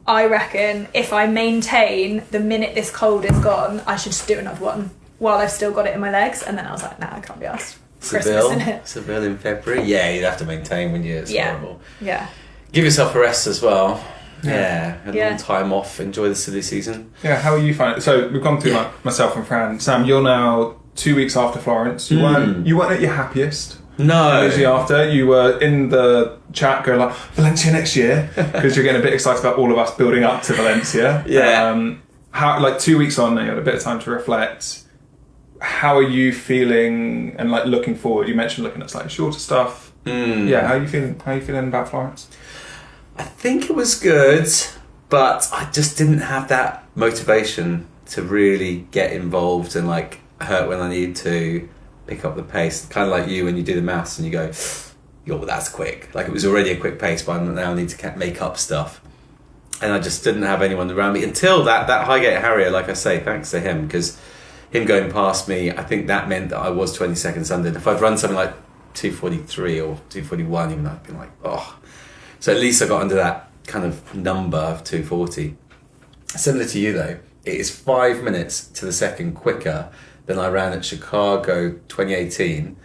I reckon if I maintain the minute this cold is gone, I should just do another one while I've still got it in my legs. And then I was like, nah, I can't be asked. Christmas, innit? Seville in February. Yeah, you'd have to maintain, wouldn't you? It's horrible. Yeah. Give yourself a rest as well. Yeah. A long time off. Enjoy the silly season. yeah, how are you finding it? So we've gone through like myself and Fran. Sam, you're now 2 weeks after Florence. You weren't at your happiest. No. Immediately after, you were in the chat going like, Valencia next year, because you're getting a bit excited about all of us building up to Valencia. Yeah. How, like 2 weeks on, you had a bit of time to reflect. How are you feeling and like looking forward? You mentioned looking at slightly shorter stuff. Yeah, how are you feeling? How are you feeling about Florence? I think it was good, but I just didn't have that motivation to really get involved and like hurt when I need to pick up the pace. Kind of like you when you do the maths and you go, "Yo, that's quick." Like it was already a quick pace, but I now need to make up stuff. And I just didn't have anyone around me until that Highgate Harrier. Like I say, thanks to him, because him going past me, I think that meant that I was 20 seconds under. If I'd run something like 2:43 or 2:41, even I'd been like, oh. So at least I got under that kind of number of 2:40. Similar to you though, it is 5 minutes to the second quicker than I ran at Chicago 2018.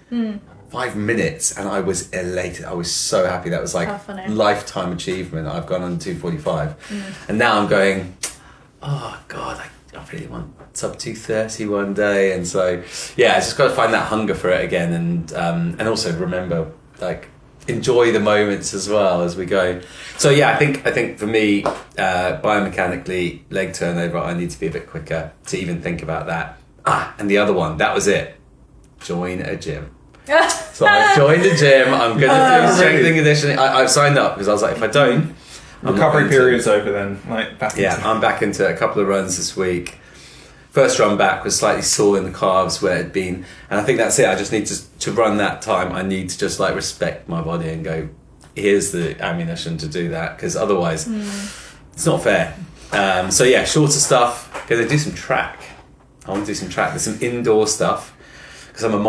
5 minutes, and I was elated. I was so happy. That was like lifetime achievement. I've gone on 2:45, and now I'm going, oh God, I really want sub 2:30 one day. And so yeah, I just got to find that hunger for it again, and also remember, like, enjoy the moments as well as we go. So yeah, I think for me, biomechanically, leg turnover, I need to be a bit quicker to even think about that. And the other one, that was it. Join a gym. So I joined the gym. I'm going to do strength and conditioning. I've signed up because I was like, if I don't, recovery period's over then. Like back I'm back into a couple of runs this week. First run back was slightly sore in the calves where it'd been, and I think that's it. I just need to run that time. I need to just like respect my body and go, here's the ammunition to do that, because otherwise it's not fair. So yeah, shorter stuff. Gonna do some track. I want to do some track. There's some indoor stuff because I'm a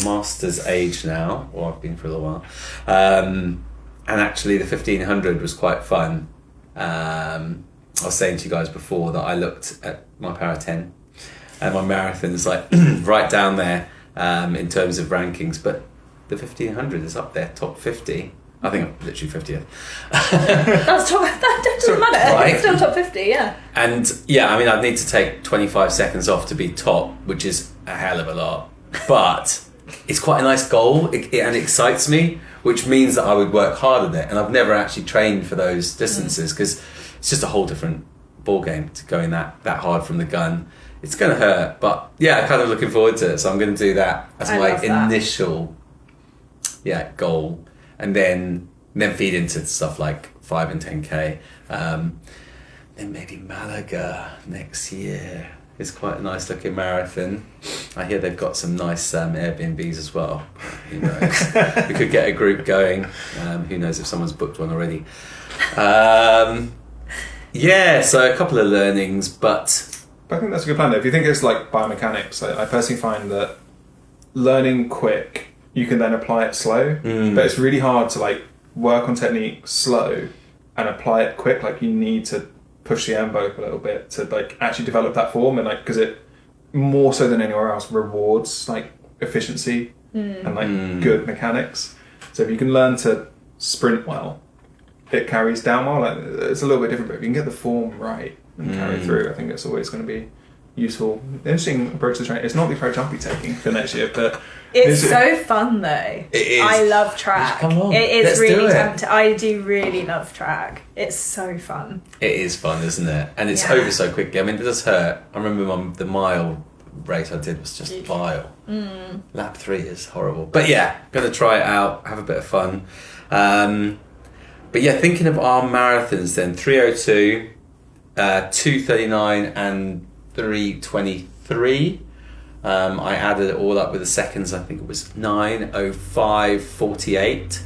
master's age now, or I've been for a little while. And actually the 1500 was quite fun. I was saying to you guys before that I looked at my Para 10 and my marathon is like right down there in terms of rankings, but the 1500 is up there, top 50. I think I'm literally 50th. That doesn't matter. Right. It's still top 50, yeah. And yeah, I mean, I'd need to take 25 seconds off to be top, which is a hell of a lot. But it's quite a nice goal, and it excites me, which means that I would work hard at it. And I've never actually trained for those distances because it's just a whole different ball game to going that hard from the gun. It's going to hurt, but yeah, I'm kind of looking forward to it. So I'm going to do that as my initial goal. And then feed into stuff like 5 and 10k. Then maybe Malaga next year is quite a nice looking marathon. I hear they've got some nice Airbnbs as well. Who knows? We could get a group going. Who knows if someone's booked one already. So a couple of learnings, but I think that's a good plan. If you think it's like biomechanics, I personally find that learning quick, you can then apply it slow, but it's really hard to like work on technique slow and apply it quick. Like you need to push the envelope a little bit to like actually develop that form, and like because it more so than anywhere else rewards like efficiency and like good mechanics. So if you can learn to sprint well, it carries down well. Like it's a little bit different, but if you can get the form right and carry through, I think it's always going to be useful. Interesting approach to training. It's not the approach I'll be taking for next year, but it's so fun though. It is. I love track. Come on, it is let's really do it. tempting. I do really love track. It's so fun. It is fun, isn't it? And it's over so quickly. I mean, it does hurt. I remember the mile race I did was just vile. Lap 3 is horrible. But yeah, gonna try it out, have a bit of fun. But yeah, thinking of our marathons then, 3:02, 2:39 and 3:23. I added it all up with the seconds. I think it was 9:05:48.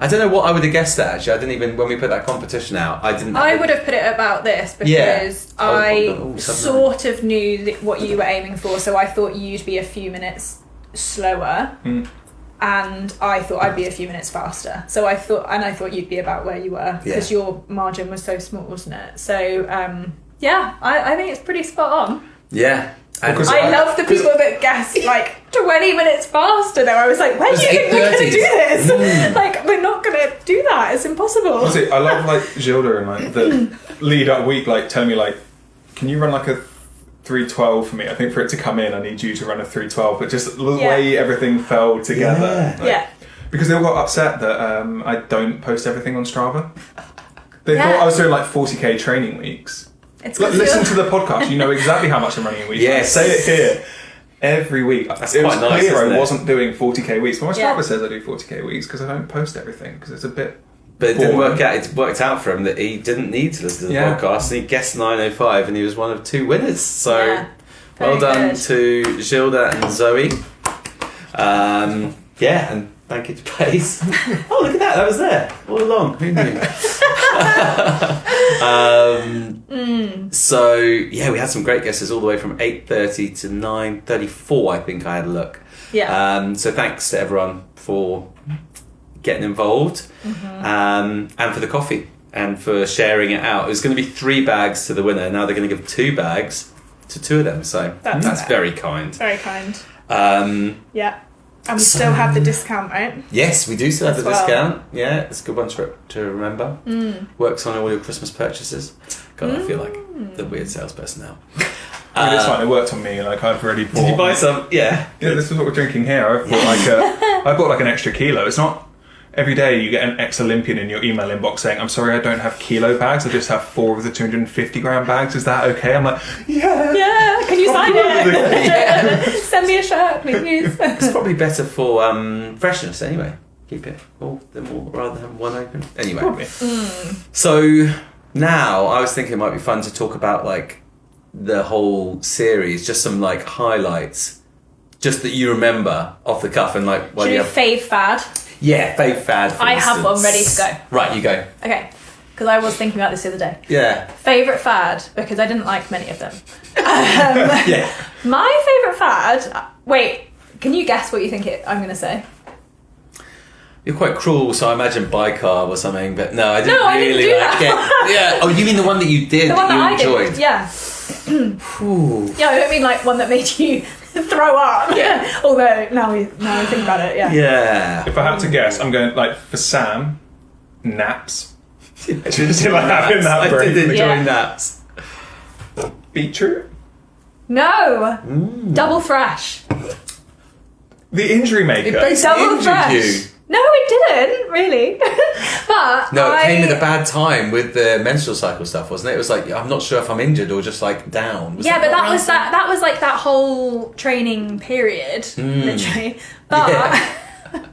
I don't know what I would have guessed at actually. I didn't even, when we put that competition out, I would have put it about this because I sort of knew what you were aiming for, so I thought you'd be a few minutes slower and I thought I'd be a few minutes faster. So I thought you'd be about where you were because your margin was so small, wasn't it? So I think it's pretty spot on. Yeah. I love the people that guess like 20 minutes faster though. I was like, when do you think we're going to do this? Like, we're not going to do that. It's impossible. Honestly, I love like Gilda and like the lead up week, like telling me like, can you run like a 3:12 for me? I think for it to come in, I need you to run a 3:12. But just the way everything fell together. Because they all got upset that I don't post everything on Strava. They thought I was doing like 40k training weeks. Listen to the podcast. You know exactly how much I'm running a week. Yes. I say it here every week. That's it was quite nice, clear isn't I it? wasn't doing 40k weeks. But my Strava says I do 40k weeks because I don't post everything because it's a bit. But it didn't work out. It worked out for him that he didn't need to listen to the podcast, and he guessed 9:05, and he was one of 2 winners. So well done to Gilda and Zoe. And thank you to Pace. Oh, look at that! That was there all along. Who knew? So yeah, we had some great guesses all the way from 8:30 to 9:34. I think I had a look. So thanks to everyone for getting involved, and for the coffee and for sharing it out. It was going to be 3 bags to the winner. Now they're going to give 2 bags to 2 of them. So that's very kind. Very kind. And we still have the discount, right? Yes, we do still have the discount. Yeah, it's a good one to remember. Works on all your Christmas purchases. God, I feel like the weird salesperson now. It's fine. It worked on me. Like I've already bought. Did you buy some? Yeah. Yeah, this is what we're drinking here. I bought like an extra kilo. It's every day you get an ex-Olympian in your email inbox saying, I'm sorry I don't have kilo bags, I just have 4 of the 250 gram bags, is that okay? I'm like, yeah, can you sign it? Send me a shirt, please. It's probably better for freshness anyway. Keep it all rather than one open. Anyway. Probably. So now I was thinking it might be fun to talk about like the whole series, just some like highlights, just that you remember off the cuff and like Should we fave fad? Yeah, fave fad. For I instance. have one ready to go. Right, you go. Okay, because I was thinking about this the other day. Yeah. Favourite fad, because I didn't like many of them. Yeah. My favourite fad... Wait, can you guess what you think I'm going to say? You're quite cruel, so I imagine bicarb or something, but no, I didn't No, I really didn't do like that. it. Yeah. Oh, you mean the one that you did The one that I enjoyed? did, yeah. Ooh. Yeah, I don't mean like one that made you throw up. Yeah. Although, now I think about it, yeah. Yeah. If I had to guess, I'm going, like, for Sam, naps. Just like having that I break. did enjoy Yeah. naps. Beetroot? No! Double fresh. The injury maker. It basically Double injured fresh. you. No, it didn't, really. But No, it came at a bad time with the menstrual cycle stuff, wasn't it? It was like, I'm not sure if I'm injured or just like down. Yeah, but that was like that whole training period, literally. But Yeah.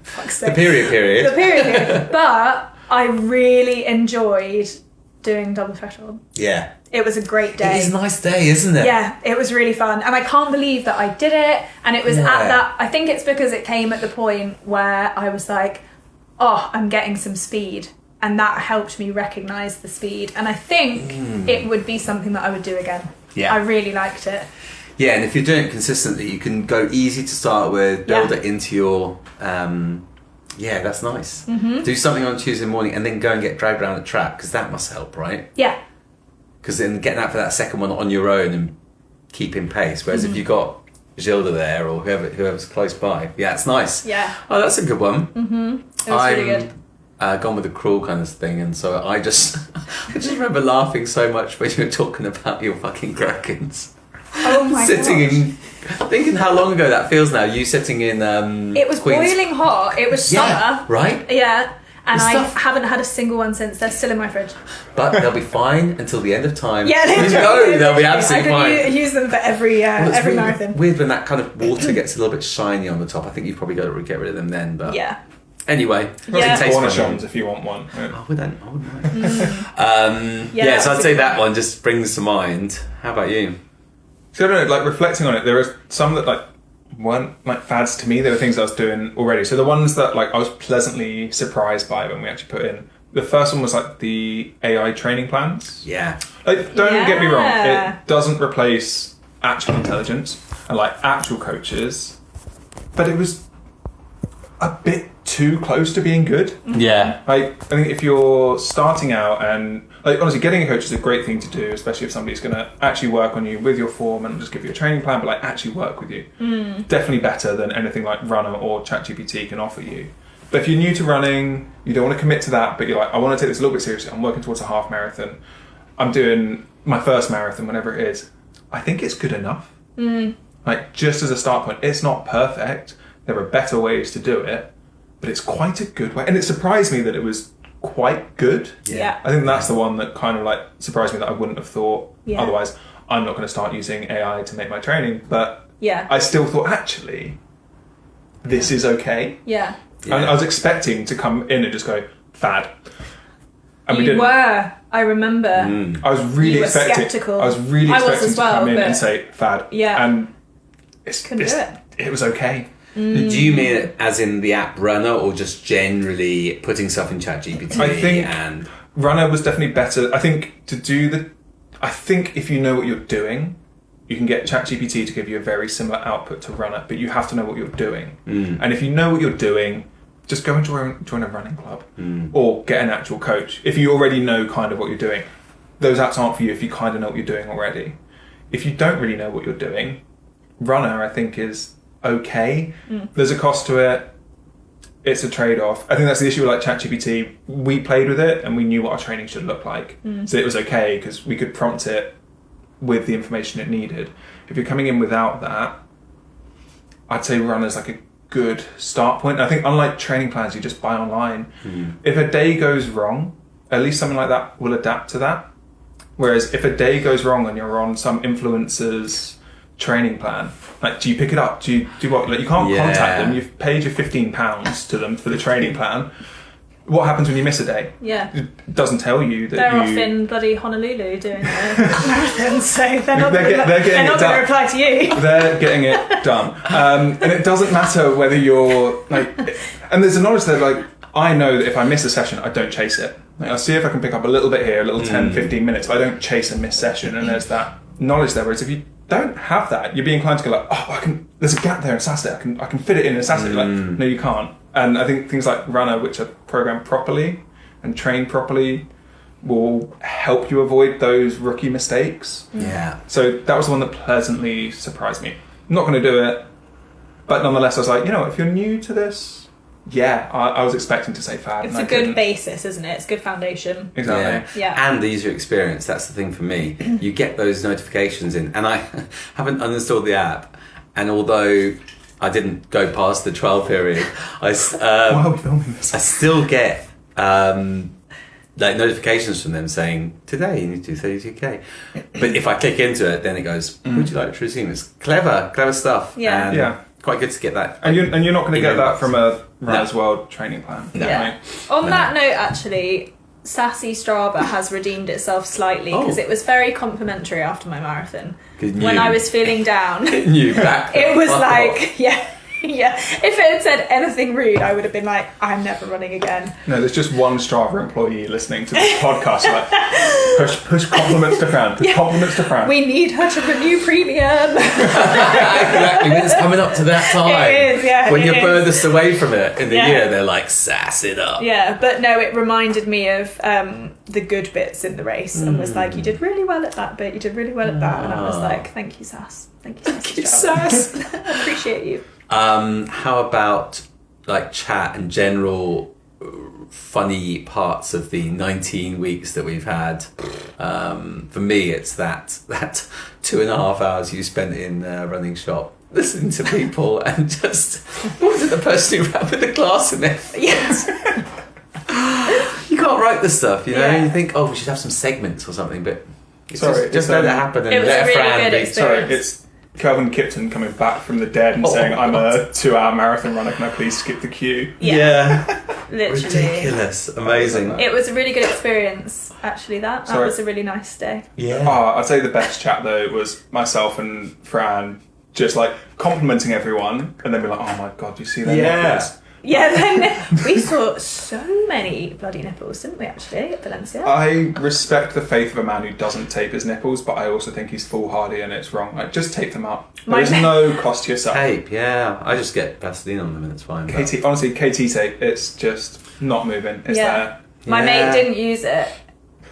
fuck's The sake. period. The period. But I really enjoyed doing double threshold. Yeah. It was a great day. It is a nice day, isn't it? Yeah, it was really fun. And I can't believe that I did it. And it was at that... I think it's because it came at the point where I was like, oh, I'm getting some speed. And that helped me recognise the speed. And I think it would be something that I would do again. Yeah. I really liked it. Yeah, and if you're doing it consistently, you can go easy to start with, build Yeah. it into your... yeah, that's nice. Do something on Tuesday morning and then go and get dragged around the track, because that must help, right? Yeah. Because then getting out for that second one on your own and keeping pace. Whereas if you got Gilda there or whoever's close by, yeah, it's nice. Yeah. Oh, that's a good one. It was really good. Gone with the cruel kind of thing, and so I just remember laughing so much when you were talking about your fucking gherkins. Oh my Sitting gosh. in, thinking how long ago that feels now. You sitting in. It was Queen's- boiling hot. It was Yeah, summer. right. Yeah. And The I stuff- haven't had a single one since. They're still in my fridge. But they'll be fine until the end of time. Yeah, you know they'll be absolutely I fine. could use them for every Well, it's every weird, marathon. weird when that kind of water gets a little bit shiny on the top. I think you've probably got to get rid of them then. But Yeah. anyway, Yeah. it tastes Cornish fun. ones if you want one. Yeah. I wouldn't mind. Yeah, So I'd that's say a good that one. one just springs to mind. How about you? So I don't know, like reflecting on it, there are some that like weren't like fads to me. There were things I was doing already. So the ones that like I was pleasantly surprised by when we actually put in. The first one was like the AI training plans. Yeah. Like, don't get me wrong, Yeah. it doesn't replace actual intelligence and like actual coaches, but it was a bit too close to being good. Yeah. Like, I think if you're starting out and like honestly, getting a coach is a great thing to do, especially if somebody's going to actually work on you with your form and just give you a training plan, but like actually work with you. Definitely better than anything like Runner or ChatGPT can offer you. But if you're new to running, you don't want to commit to that, but you're like, I want to take this a little bit seriously. I'm working towards a half marathon. I'm doing my first marathon, whenever it is. I think it's good enough. Like, just as a start point, it's not perfect. There are better ways to do it, but it's quite a good way. And it surprised me that it was quite good. Yeah. I think that's the one that kind of like surprised me that I wouldn't have thought. Yeah. Otherwise, I'm not going to start using AI to make my training. But Yeah. I still thought, actually, this is okay. Yeah. Yeah. And I was expecting to come in and just go, fad. And we You didn't. were. I remember. I was really You were expecting. sceptical. I was really I was expecting as to well, come in but- and say fad. Yeah. And Couldn't do it. it was okay. Do you mean it as in the app Runner or just generally putting stuff in ChatGPT? I think- and Runner was definitely better. I think I think if you know what you're doing, you can get ChatGPT to give you a very similar output to Runner, but you have to know what you're doing. And if you know what you're doing, just go and join a running club or get an actual coach. If you already know kind of what you're doing, those apps aren't for you if you kind of know what you're doing already. If you don't really know what you're doing, Runner, I think, is okay. There's a cost to it. It's a trade-off. I think that's the issue with like ChatGPT. We played with it and we knew what our training should look like. So it was okay because we could prompt it with the information it needed. If you're coming in without that, I'd say Runner's like good start point. I think unlike training plans you just buy online, if a day goes wrong, at least something like that will adapt to that. Whereas if a day goes wrong and you're on some influencer's training plan, like, do you pick it up? Do you do what? Like, you can't contact them. You've paid your £15 to them for the training plan. What happens when you miss a day? Yeah. It doesn't tell you that they're off in bloody Honolulu doing their marathon, so they're not going to reply to you. They're getting it done. And it doesn't matter whether you're like, and there's a knowledge that, like, I know that if I miss a session, I don't chase it. Like, I'll see if I can pick up a little bit here, a little 10, 15 minutes, but I don't chase a missed session. And there's that knowledge there. Whereas if you don't have that, you'd be inclined to go like, oh, there's a gap there in Saturday. I can fit it in a Saturday. Like, no, you can't. And I think things like Runner, which are programmed properly and trained properly, will help you avoid those rookie mistakes. Yeah. So that was the one that pleasantly surprised me. I'm not going to do it, but nonetheless, I was like, if you're new to this, I was expecting to say fad. It's a good basis, isn't it? It's a good foundation. Exactly. Yeah. And the user experience, that's the thing for me. You get those notifications in, and I haven't uninstalled the app, and although I didn't go past the trial period, Why are we filming this? I still get like notifications from them saying, today you need to do 32k. But if I click into it, then it goes, would you like to resume? It's clever stuff. Yeah. And quite good to get that. And you're not going to get that from a Runner's World training plan. No. Yeah. On that note, actually, Sassy Strava has redeemed itself slightly because it was very complimentary after my marathon. When I was feeling down, it was like, if it had said anything rude, I would have been like, I'm never running again. No, there's just one Strava employee listening to this podcast. Like, push compliments to Fran. Push compliments to Fran. We need her to renew premium. Exactly, when it's coming up to that time. It is, yeah. When you're furthest away from it in the year, they're like, sass it up. Yeah, but no, it reminded me of the good bits in the race and was like, you did really well at that bit, you did really well at that. And I was like, thank you, Sass. Thank you, Sass. I appreciate you. How about like chat and general funny parts of the 19 weeks that we've had? For me, it's that 2.5 hours you spent in running shop listening to people and just what was it, the person who ran with the glass in their face? Yes. You can't write the stuff, you know. Yeah. You think, we should have some segments or something, but just let it happen and it was let a really Fran good be. experience. Sorry, it's Kelvin Kipton coming back from the dead and saying, I'm a 2-hour marathon runner, can I please skip the queue? Yeah. Literally. Ridiculous. Amazing. It was a really good experience, actually, that was a really nice day. Yeah. I'd say the best chat though was myself and Fran just like complimenting everyone and then be like, oh my god, do you see their nipples? Yeah, then we saw so many bloody nipples, didn't we, actually, at Valencia? I respect the faith of a man who doesn't tape his nipples, but I also think he's foolhardy and it's wrong. Like, just tape them up. There's no cost to yourself. Tape, yeah. I just get Vaseline on them and it's fine. Honestly, KT tape, it's just not moving. It's there. My mate didn't use it,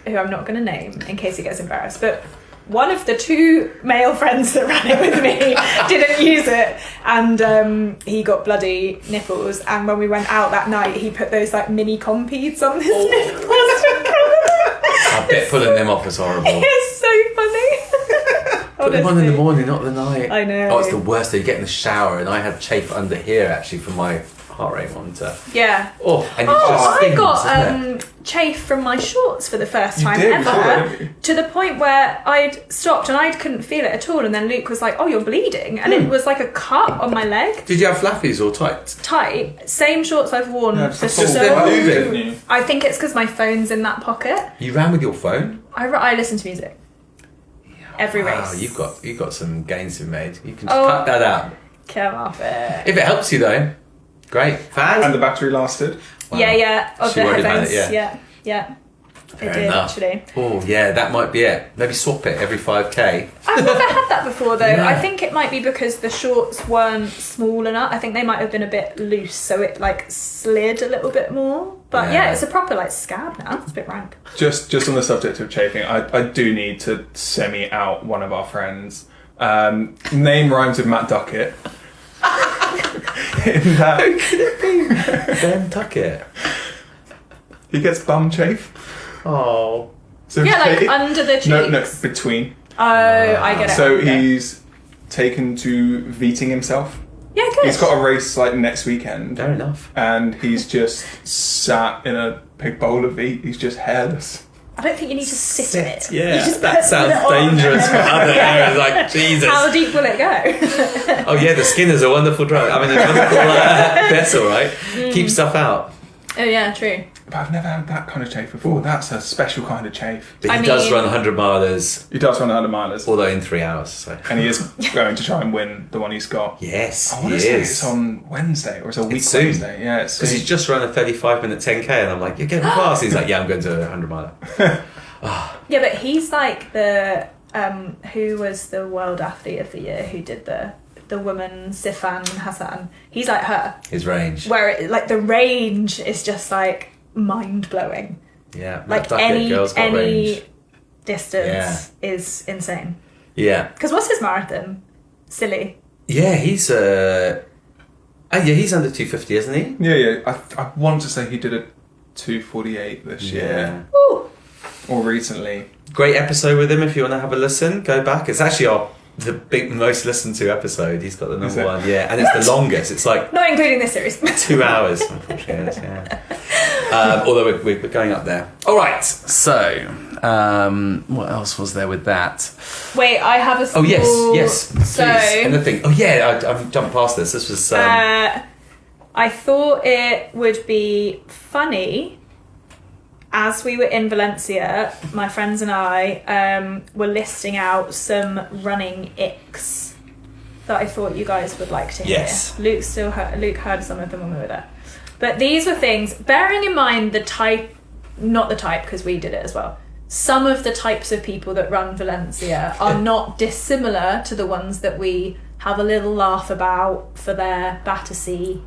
who I'm not going to name in case he gets embarrassed, but one of the two male friends that ran it with me didn't use it, and he got bloody nipples. And when we went out that night, he put those like mini compeeds on his nipples. I bet pulling them off is horrible. It's so funny. Put them on in the morning, not the night. I know. Oh, it's the worst. You get in the shower, and I had chafe under here actually from my heart rate monitor. Yeah. Oh, and it just stings, I got isn't it? chafe from my shorts for the first time did, ever, to the point where I'd stopped and I couldn't feel it at all, and then Luke was like, oh, you're bleeding, and it was like a cut on my leg. Did you have flappies or tights? Tight, same shorts I've worn for they're moving. I think it's because my phone's in that pocket. You ran with your phone? I listen to music every race. You've got some gains to be made. You can cut that out. Come off it. If it helps you though, great. Fan. And the battery lasted. Wow. Yeah. Of She the worried about headphones. it, Yeah. Fair It did enough. actually. Oh yeah, that might be it. Maybe swap it every 5k. I've never had that before though. Yeah. I think it might be because the shorts weren't small enough. I think they might have been a bit loose, so it like slid a little bit more. But yeah, it's a proper like scab now. It's a bit rank. Just on the subject of chafing, I do need to semi-out one of our friends. Name rhymes with Matt Duckett. In that, Who could it be? Ben Tuckett. he gets bum chafe. Oh. So Yeah, like under the cheeks. No, between. Oh, I get it. So Okay. he's taken to veting himself. Yeah, good. He's got a race like next weekend. Fair enough. And he's just sat in a big bowl of meat. He's just hairless. I don't think you need to sit in it. Yeah, You just that put sounds it on. dangerous for other areas. Like, Jesus. How deep will it go? Oh yeah, the skin is a wonderful drug. I mean, a wonderful vessel, right? Keep stuff out. Oh yeah, true. But I've never had that kind of chafe before. That's a special kind of chafe. But he I does mean- run 100 milers, He does run 100 milers. although in 3 hours. So. And he is going to try and win the one he's got. Yes, I he want to say is. it's on Wednesday, or it's a week soon. Wednesday. Yeah, it's Because soon. he's just run a 35-minute 10k, and I'm like, you're getting fast. He's like, yeah, I'm going to a 100 miler. Yeah, but he's like the who was the world athlete of the year who did the woman Sifan Hassan. He's like her. His range. Where like the range is just like mind blowing. Yeah, Like Duckett, any girls got range. distance is insane. Yeah, Because what's his marathon? Silly. yeah, he's he's under 250, isn't he? Yeah. I want to say he did a 2:48 this year, Ooh. or recently. Great episode with him. If you want to have a listen, go back. It's actually the most listened to episode. He's got the Is number it? one. Yeah, and it's the longest. It's like Not including this series. 2 hours. Unfortunately, it is, yeah. Although we're going up there. All right. So, what else was there with that? Wait, I have a small... Oh yes, please. So, And the thing. Oh yeah, I've jumped past this. This was. I thought it would be funny. As we were in Valencia, my friends and I were listing out some running icks that I thought you guys would like to hear. Yes. Luke heard some of them when we were there. But these were things, bearing in mind the type, not the type because we did it as well, some of the types of people that run Valencia are not dissimilar to the ones that we have a little laugh about for their Battersea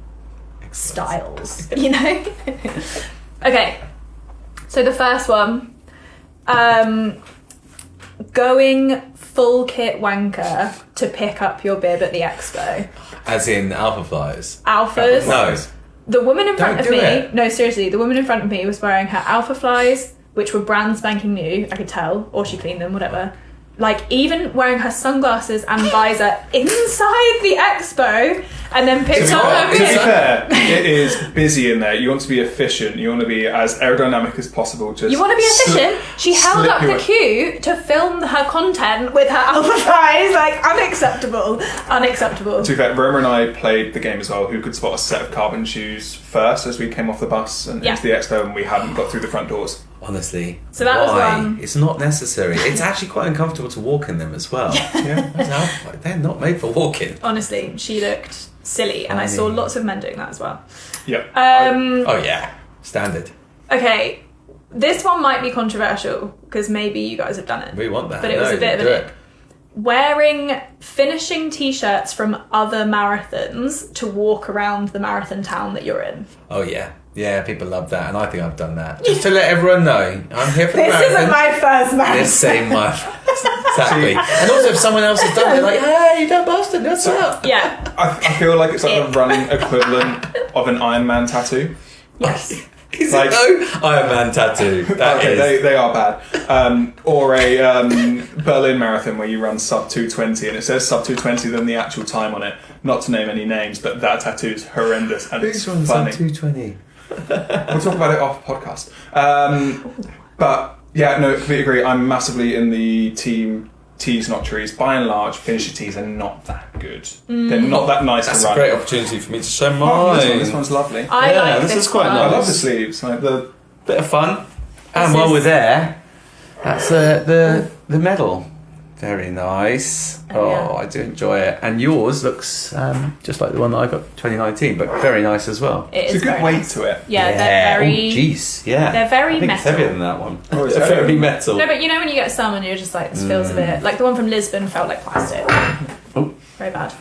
styles, you know? Okay. So the first one, going full kit wanker to pick up your bib at the expo. As in Alpha Flyers. Alphas. No. The woman in front Don't of do me, it. no seriously, the woman in front of me was wearing her Alpha Flies, which were brand spanking new, I could tell, or she cleaned them, whatever. Like even wearing her sunglasses and visor inside the expo and then picked up her To be bib. fair, it is busy in there. You want to be efficient. You want to be as aerodynamic as possible. Just You want to be efficient? She held slip up the your- queue to film her content with her Alpha Flies. Like, unacceptable. Unacceptable. To be fair, Roma and I played the game as well. Who could spot a set of carbon shoes first as we came off the bus and Yeah. into the expo, and we hadn't got through the front doors. Honestly. So that was why? one. It's not necessary. It's actually quite uncomfortable to walk in them as well. Yeah. Those Alpha Flies, they're not made for walking. Honestly, she looked silly, and I saw lots of men doing that as well. Yep. Oh yeah, standard. Okay, this one might be controversial because maybe you guys have done it. We want that. But it was a bit of do an ick. Wearing finishing t-shirts from other marathons to walk around the marathon town that you're in. Oh yeah, yeah. People love that, and I think I've done that. Just to let everyone know, I'm here for the This marathon. isn't my first marathon. This ain't my exactly. And also, if someone else has done it, they're like, hey, you done Boston? What's up? Yeah. I feel like it's like the running equivalent of an Iron Man tattoo. Yes. Is Like- it though? Iron Man tattoo. That Okay, is. they are bad. Or a Berlin Marathon where you run sub 220 and it says sub 220 than the actual time on it. Not to name any names, but that tattoo is horrendous and it's This one's funny. on 220. We'll talk about it off podcast. But yeah, no, completely agree. I'm massively in the team tees, not trees. By and large, finisher tees are not that good. They're not that nice That's to a run. great opportunity for me to show Oh, mine. this one's lovely. I Yeah, like this this is quite one. I nice. love the sleeves. Like the Bit of fun. And This while is- we're there, that's the medal. Very nice. Oh, yeah. I do enjoy it. And yours looks just like the one that I got 2019, but very nice as well. It it's is a good very weight nice. to it. Yeah, they're very... Oh, jeez. Yeah. They're very I think it's metal. heavier than that one. Oh, it's They're heavy. very metal. No, but you know when you get some and you're just like, this feels a bit... Like the one from Lisbon felt like plastic. Oh. Very bad.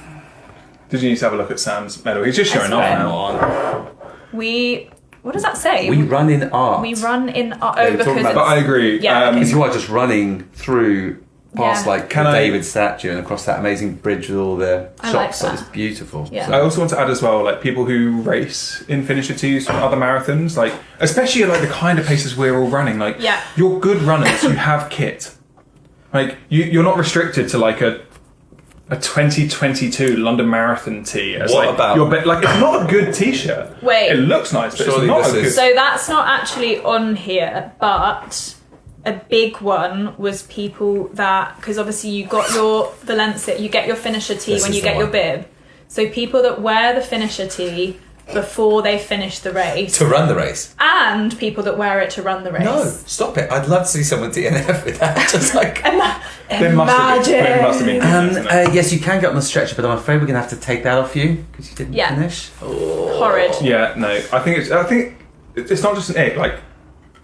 Did you need to have a look at Sam's medal? He's just showing That's off right. now. We... What does that say? We run in art. We run in... Oh, Yeah, we're because talking it's... about- But I agree. Yeah, okay. Because you are just running through past Yeah. like Can the I- David statue and across that amazing bridge with all the I like shops. Like, that. it's beautiful. Yeah. I also want to add as well, like people who race in finisher tees from other marathons, like especially like the kind of paces we're all running. Like, Yeah. you're good runners. You have kit. Like you're not restricted to like a a 2022 London Marathon tee as What about- like it's not a good t-shirt. Wait. It looks nice, but Surely it's not this a good. is- So that's not actually on here, but a big one was people that, because obviously you got your Valencia, you get your finisher tee This when is you the get your one. bib. So people that wear the finisher tee before they finish the race, To run the race. and people that wear it to run the race. No, stop it. I'd love to see someone DNF with that. Just like... There must have been. yes, you can get on the stretcher, but I'm afraid we're going to have to take that off you because you didn't finish. Oh. Horrid. Yeah, no. I think it's not just an ick. Like,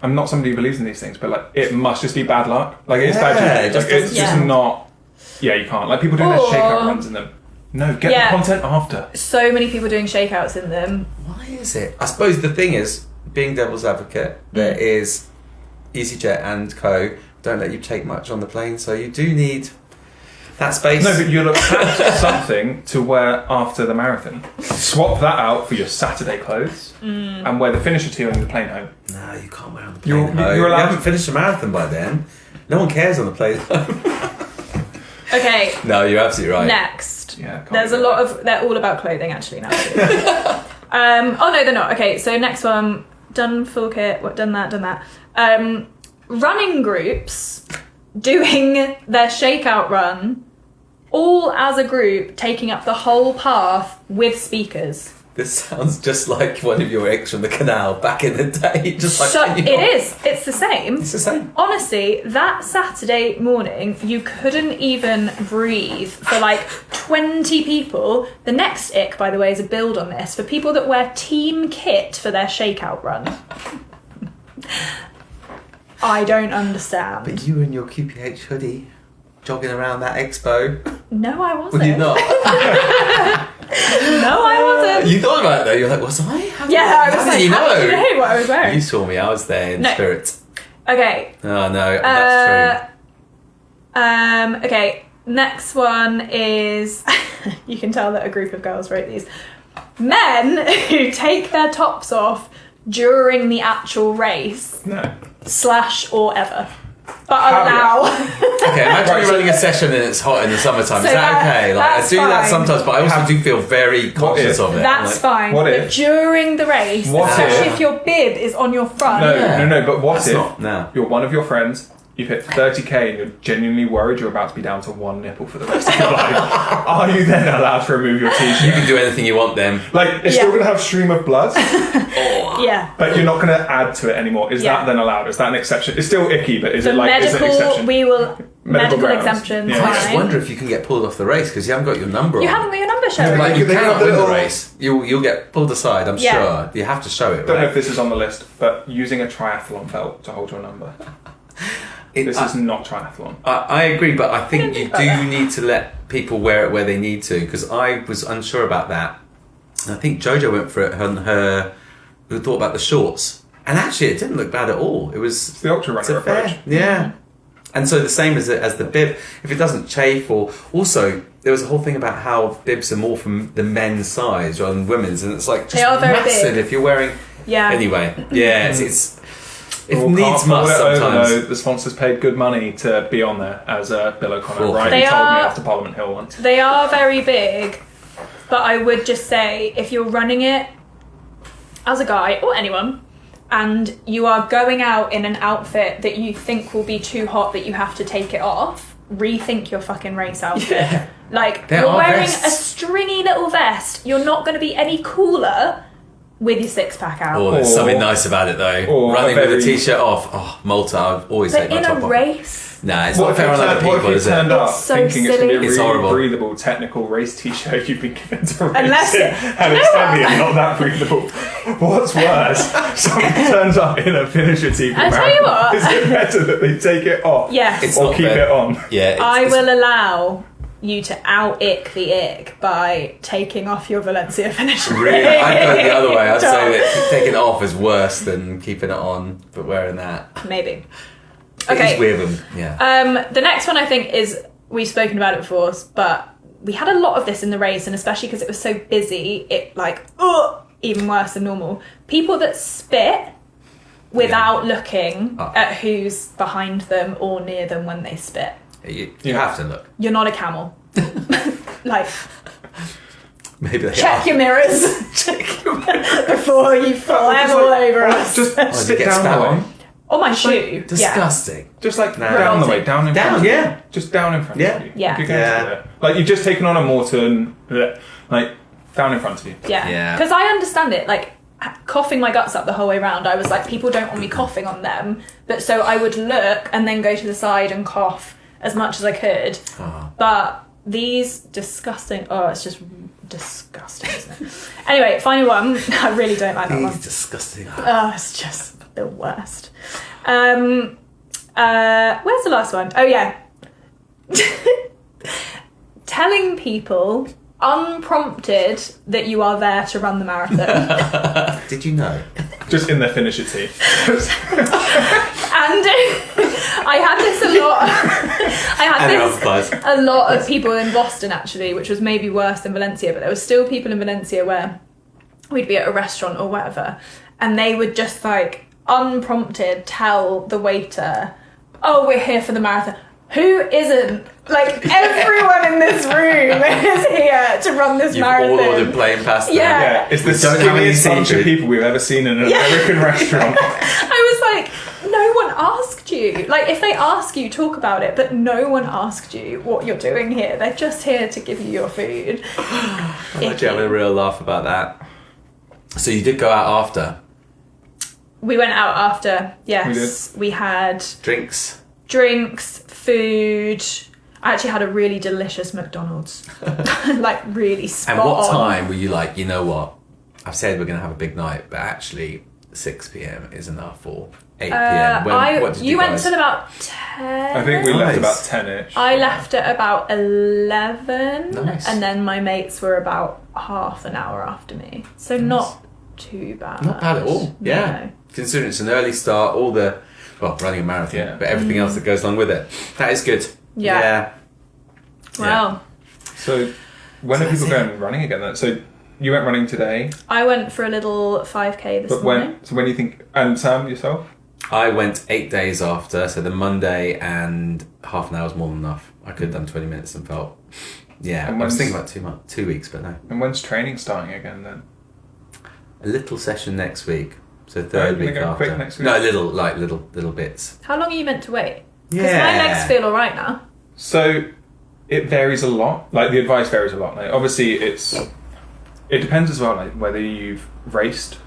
I'm not somebody who believes in these things, but like, it must just be bad luck. Like, it's bad it juju. just Like, it's just doesn't- not. Yeah, you can't. Like, people doing their shakeout runs in them. No, get the content after. So many people doing shakeouts in them. Why is it? I suppose the thing is, being devil's advocate, there is EasyJet and Co. don't let you take much on the plane, so you do need that space. No, but you'll have something to wear after the marathon. Swap that out for your Saturday clothes and wear the finisher tee on the plane home. No, you can't wear on the plane home. You're allowed You haven't finished the marathon by then. No one cares on the plane home. Okay. No, you're absolutely right. Next. Yeah, can't There's be a lot of... They're all about clothing, actually, now. Oh, no, they're not. Okay, so next one. Done full kit. Done that. Running groups doing their shakeout run, all as a group, taking up the whole path with speakers. This sounds just like one of your ex from the canal back in the day. Just like So, it is. It's the same. It's the same. Honestly, that Saturday morning, you couldn't even breathe for like 20 people. The next ick, by the way, is a build on this for people that wear team kit for their shakeout run. I don't understand. But you in your QPH hoodie, jogging around that expo. No, I wasn't. Were you not? No, I wasn't. You thought about it though. You're like, was I? How Yeah, I was how like, did you how know? did you know what I was wearing? You saw me. I was there in No. spirit. Okay. Oh no, that's true. Okay, next one is... you can tell that a group of girls wrote these. Men who take their tops off during the actual race. No. / or ever. But allow. Okay, imagine you're running a session and it's hot in the summertime. So Is that okay? Like, I that's do that fine. sometimes, but I also do feel very conscious if? of it. That's Like, fine. what But if- during the race, What especially if- if your bib is on your front. No, but what That's if not- no. you're one of your friends, you've hit 30k and you're genuinely worried you're about to be down to one nipple for the rest of your life? Are you then allowed to remove your You t-shirt? can do anything you want then. Like, it's still going to have stream of blood, Yeah. but you're not going to add to it anymore. Is that then allowed? Is that an exception? It's still icky, but is For it like is it an medical, exception? we will... Medical grounds. exemptions, Yeah. I just fine. wonder if you can get pulled off the race because you haven't got your number on. You haven't got your number showing. Like you They cannot have the win the little- race. You'll get pulled aside. I'm Yeah. sure. You have to show it. I don't know Right? if this is on the list, but using a triathlon belt to hold your number. This is not triathlon. I agree, but I think you think about do that. need to let people wear it where they need to because I was unsure about that. And I think Jojo went for it on her. Who thought about the shorts? And actually, it didn't look bad at all. It was It's the ultra it's a runner approach. fair, yeah. And so the same as the bib, if it doesn't chafe or also there was a whole thing about how bibs are more from the men's size rather than women's, and it's like just They are very massive big. if you're wearing. Yeah. Anyway, yeah, it's it All needs can't must fall it over, sometimes. though. The sponsors paid good money to be on there, as Bill O'Connor Cool. rightly They told me are- after Parliament Hill once. They are very big, but I would just say if you're running it as a guy or anyone and you are going out in an outfit that you think will be too hot that you have to take it off, rethink your fucking race outfit. Yeah. Like, There you're are wearing vests. a stringy little vest. You're not going to be any cooler with your six-pack out. Oh, there's Or- something nice about it though. or Running a with very- a t-shirt off. Oh, Malta, I've always But taken my in a top off. race... Nah, it's What not if fair you on other what if people, you is it? turned up It's so thinking it's going to be a It's really horrible. breathable technical race t-shirt you've been given to race Unless in, it- and you it's know what? heavy and not that breathable? What's worse? Someone turns up in a finisher tee for I tell you marathon. what. Is it better that they take it off Yes. It's or not keep fair. it on? Yeah, I will allow you to out-ick the ick by taking off your Valencia finisher. Really, I'd go the other way. I'd Top. say that taking it off is worse than keeping it on, but wearing that. Maybe. It Okay. is weird, yeah. The next one I think is, we've spoken about it before, but we had a lot of this in the race, and especially because it was so busy, it even worse than normal. People that spit without looking at who's behind them or near them when they spit. You have to look. You're not a camel. Like, Maybe they check are. your mirrors before you fly all over us. Just sit get down spat the way. on. Or my shoe. Disgusting. Just like No. down the way, down in front of you. Yeah. Just down in front Yeah. of you. Yeah. If you're going Yeah. to do it. Like, you've just taken on a Morton, like, down in front of you. Yeah. Because I understand it. Like, coughing my guts up the whole way round, I was like, people don't want me coughing on them. But so I would look and then go to the side and cough as much as I could. Oh. But these disgusting... Oh, it's just disgusting, isn't it? Anyway, final one. I really don't like that one. He's disgusting. Oh, it's just the worst. Where's the last one? Oh, yeah. Telling people unprompted that you are there to run the marathon. Did you know? Just in their finisher tee. And I had this a lot. I had this a lot of people in Boston, actually, which was maybe worse than Valencia, but there were still people in Valencia where we'd be at a restaurant or whatever, and they would just like unprompted tell the waiter, "Oh, we're here for the marathon." Who isn't? Like, everyone in this room is here to run this marathon. You've all ordered plain pasta. Yeah. Yeah, it's the don't have any skinniest bunch of seafood. people we've ever seen in an American restaurant. I was like, no one asked you. Like, if they ask you, talk about it, but no one asked you what you're doing here. They're just here to give you your food. I'm actually having a real laugh about that. So you did go out after? We went out after, yes. We had Drinks? drinks, food. I actually had a really delicious McDonald's. Like, really spot And what on. time were you like, you know what? I've said we're going to have a big night, but actually 6 p.m. is enough, or 8 p.m. What did you you went guys? till about 10. I think we left about Nice. 10ish. I left at about 11. Nice. And then my mates were about half an hour after me. So not too bad. Not bad at all. Yeah. No. Considering it's an early start, all the, well, running a marathon, but everything else that goes along with it. That is good. Yeah. Wow. So, when are people going running again then? So, you went running today, I went for a little 5k this but morning. when do you think, and Sam, yourself? I went 8 days after, so the Monday, and half an hour was more than enough. I could have done 20 minutes and felt, And I was when's- thinking about 2 weeks, but no. And when's training starting again then? A little session next week, so Oh, third you're gonna week go after. quick next week? No, little bits. How long are you meant to wait? Because Yeah. my legs feel alright now. So, it varies a lot. Like, the advice varies a lot. Like, obviously, it depends as well, like, whether you've raced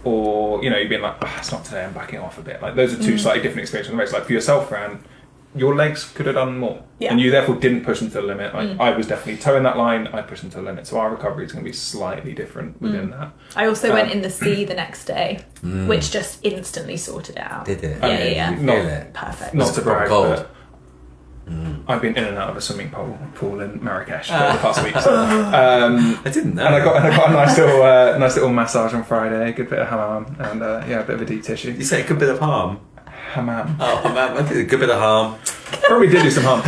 or, you know, you've been like, oh, it's not today, I'm backing off a bit. Like, those are two slightly different experiences on the race. Like, for yourself, Fran, your legs could have done more. Yeah. And you therefore didn't push them to the limit. Like, I was definitely toeing that line, I pushed them to the limit. So our recovery is going to be slightly different within that. I also went in the sea the next day, which just instantly sorted it out. Did it? Yeah, I mean, yeah. You Not- feel it? Perfect. Not Was to it proper brag, cold? but I've been in and out of a swimming pool in Marrakesh for the past week. So, I didn't know. and I got a nice little massage on Friday, a good bit of hammam, and a bit of a deep tissue. You say a good bit of harm. Hammam. Oh, man, I did a good bit of harm. Probably did do some harm.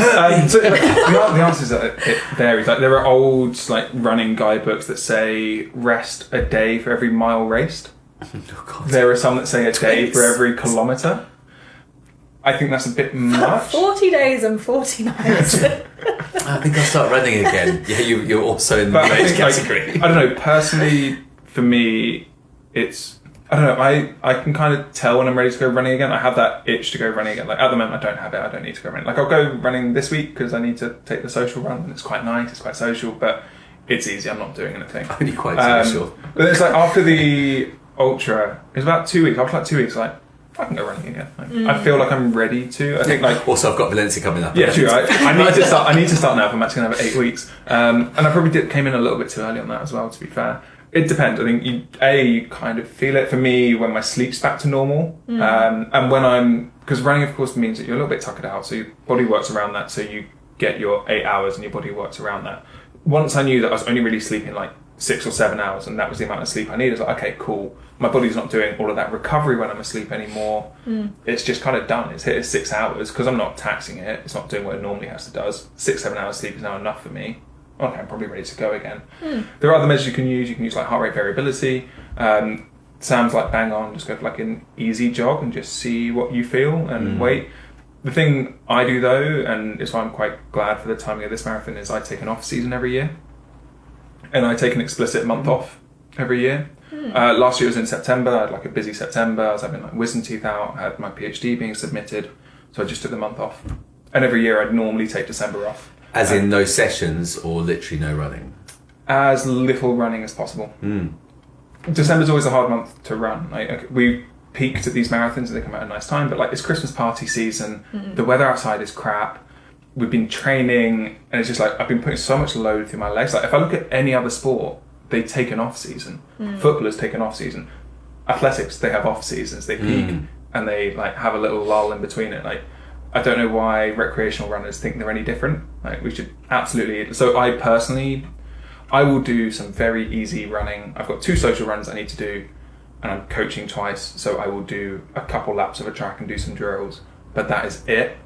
So, the answer is that it varies. Like, there are old like running guidebooks that say rest a day for every mile raced. Oh, God. There are some that say a day for Twice. every kilometre. I think that's a bit much. 40 days and 40 nights. I think I'll start running again. Yeah, you're also in the But I age think, like, category. I don't know, personally, for me, it's, I don't know, I can kind of tell when I'm ready to go running again. I have that itch to go running again. Like, at the moment, I don't have it. I don't need to go running. Like, I'll go running this week because I need to take the social run, and it's quite nice, it's quite social, but it's easy. I'm not doing anything. Only quite social. But it's like, after the ultra, it was about 2 weeks. After like 2 weeks, like, I can go running again. Like, I feel like I'm ready to. I think, like, Also, I've got Valencia coming up. yeah, true. I need to start. I need to start now. If I'm actually going to have 8 weeks, and I probably came in a little bit too early on that as well. To be fair, it depends. I think you kind of feel it. For me, when my sleep's back to normal, and when because running, of course, means that you're a little bit tuckered out, so your body works around that. So you get your 8 hours, and your body works around that. Once I knew that I was only really sleeping like 6 or 7 hours, and that was the amount of sleep I needed, I was like, okay, cool. My body's not doing all of that recovery when I'm asleep anymore. It's just kind of done. It's hit 6 hours because I'm not taxing it. It's not doing what it normally has to do. 6-7 hours sleep is now enough for me. Okay, I'm probably ready to go again. There are other measures you can use. You can use like heart rate variability. Sam's like bang on. Just go for like an easy jog and just see what you feel and wait. The thing I do though, and it's why I'm quite glad for the timing of this marathon, is I take an off season every year, and I take an explicit month off every year. Last year was in September. I had like a busy September. I was having like wisdom teeth out. I had my PhD being submitted, so I just took the month off. And every year I'd normally take December off. As in no sessions or literally no running? As little running as possible. December's always a hard month to run. Like, we peaked at these marathons and they come out at a nice time, but like it's Christmas party season. The weather outside is crap. We've been training, and it's just like I've been putting so much load through my legs. Like if I look at any other sport, they take an off season. Footballers take an off season. Athletics, they have off seasons. They peak and they like have a little lull in between it. Like I don't know why recreational runners think they're any different. Like we should absolutely. So I personally, I will do some very easy running. I've got 2 social runs I need to do, and I'm coaching twice. So I will do a couple laps of a track and do some drills. But that is it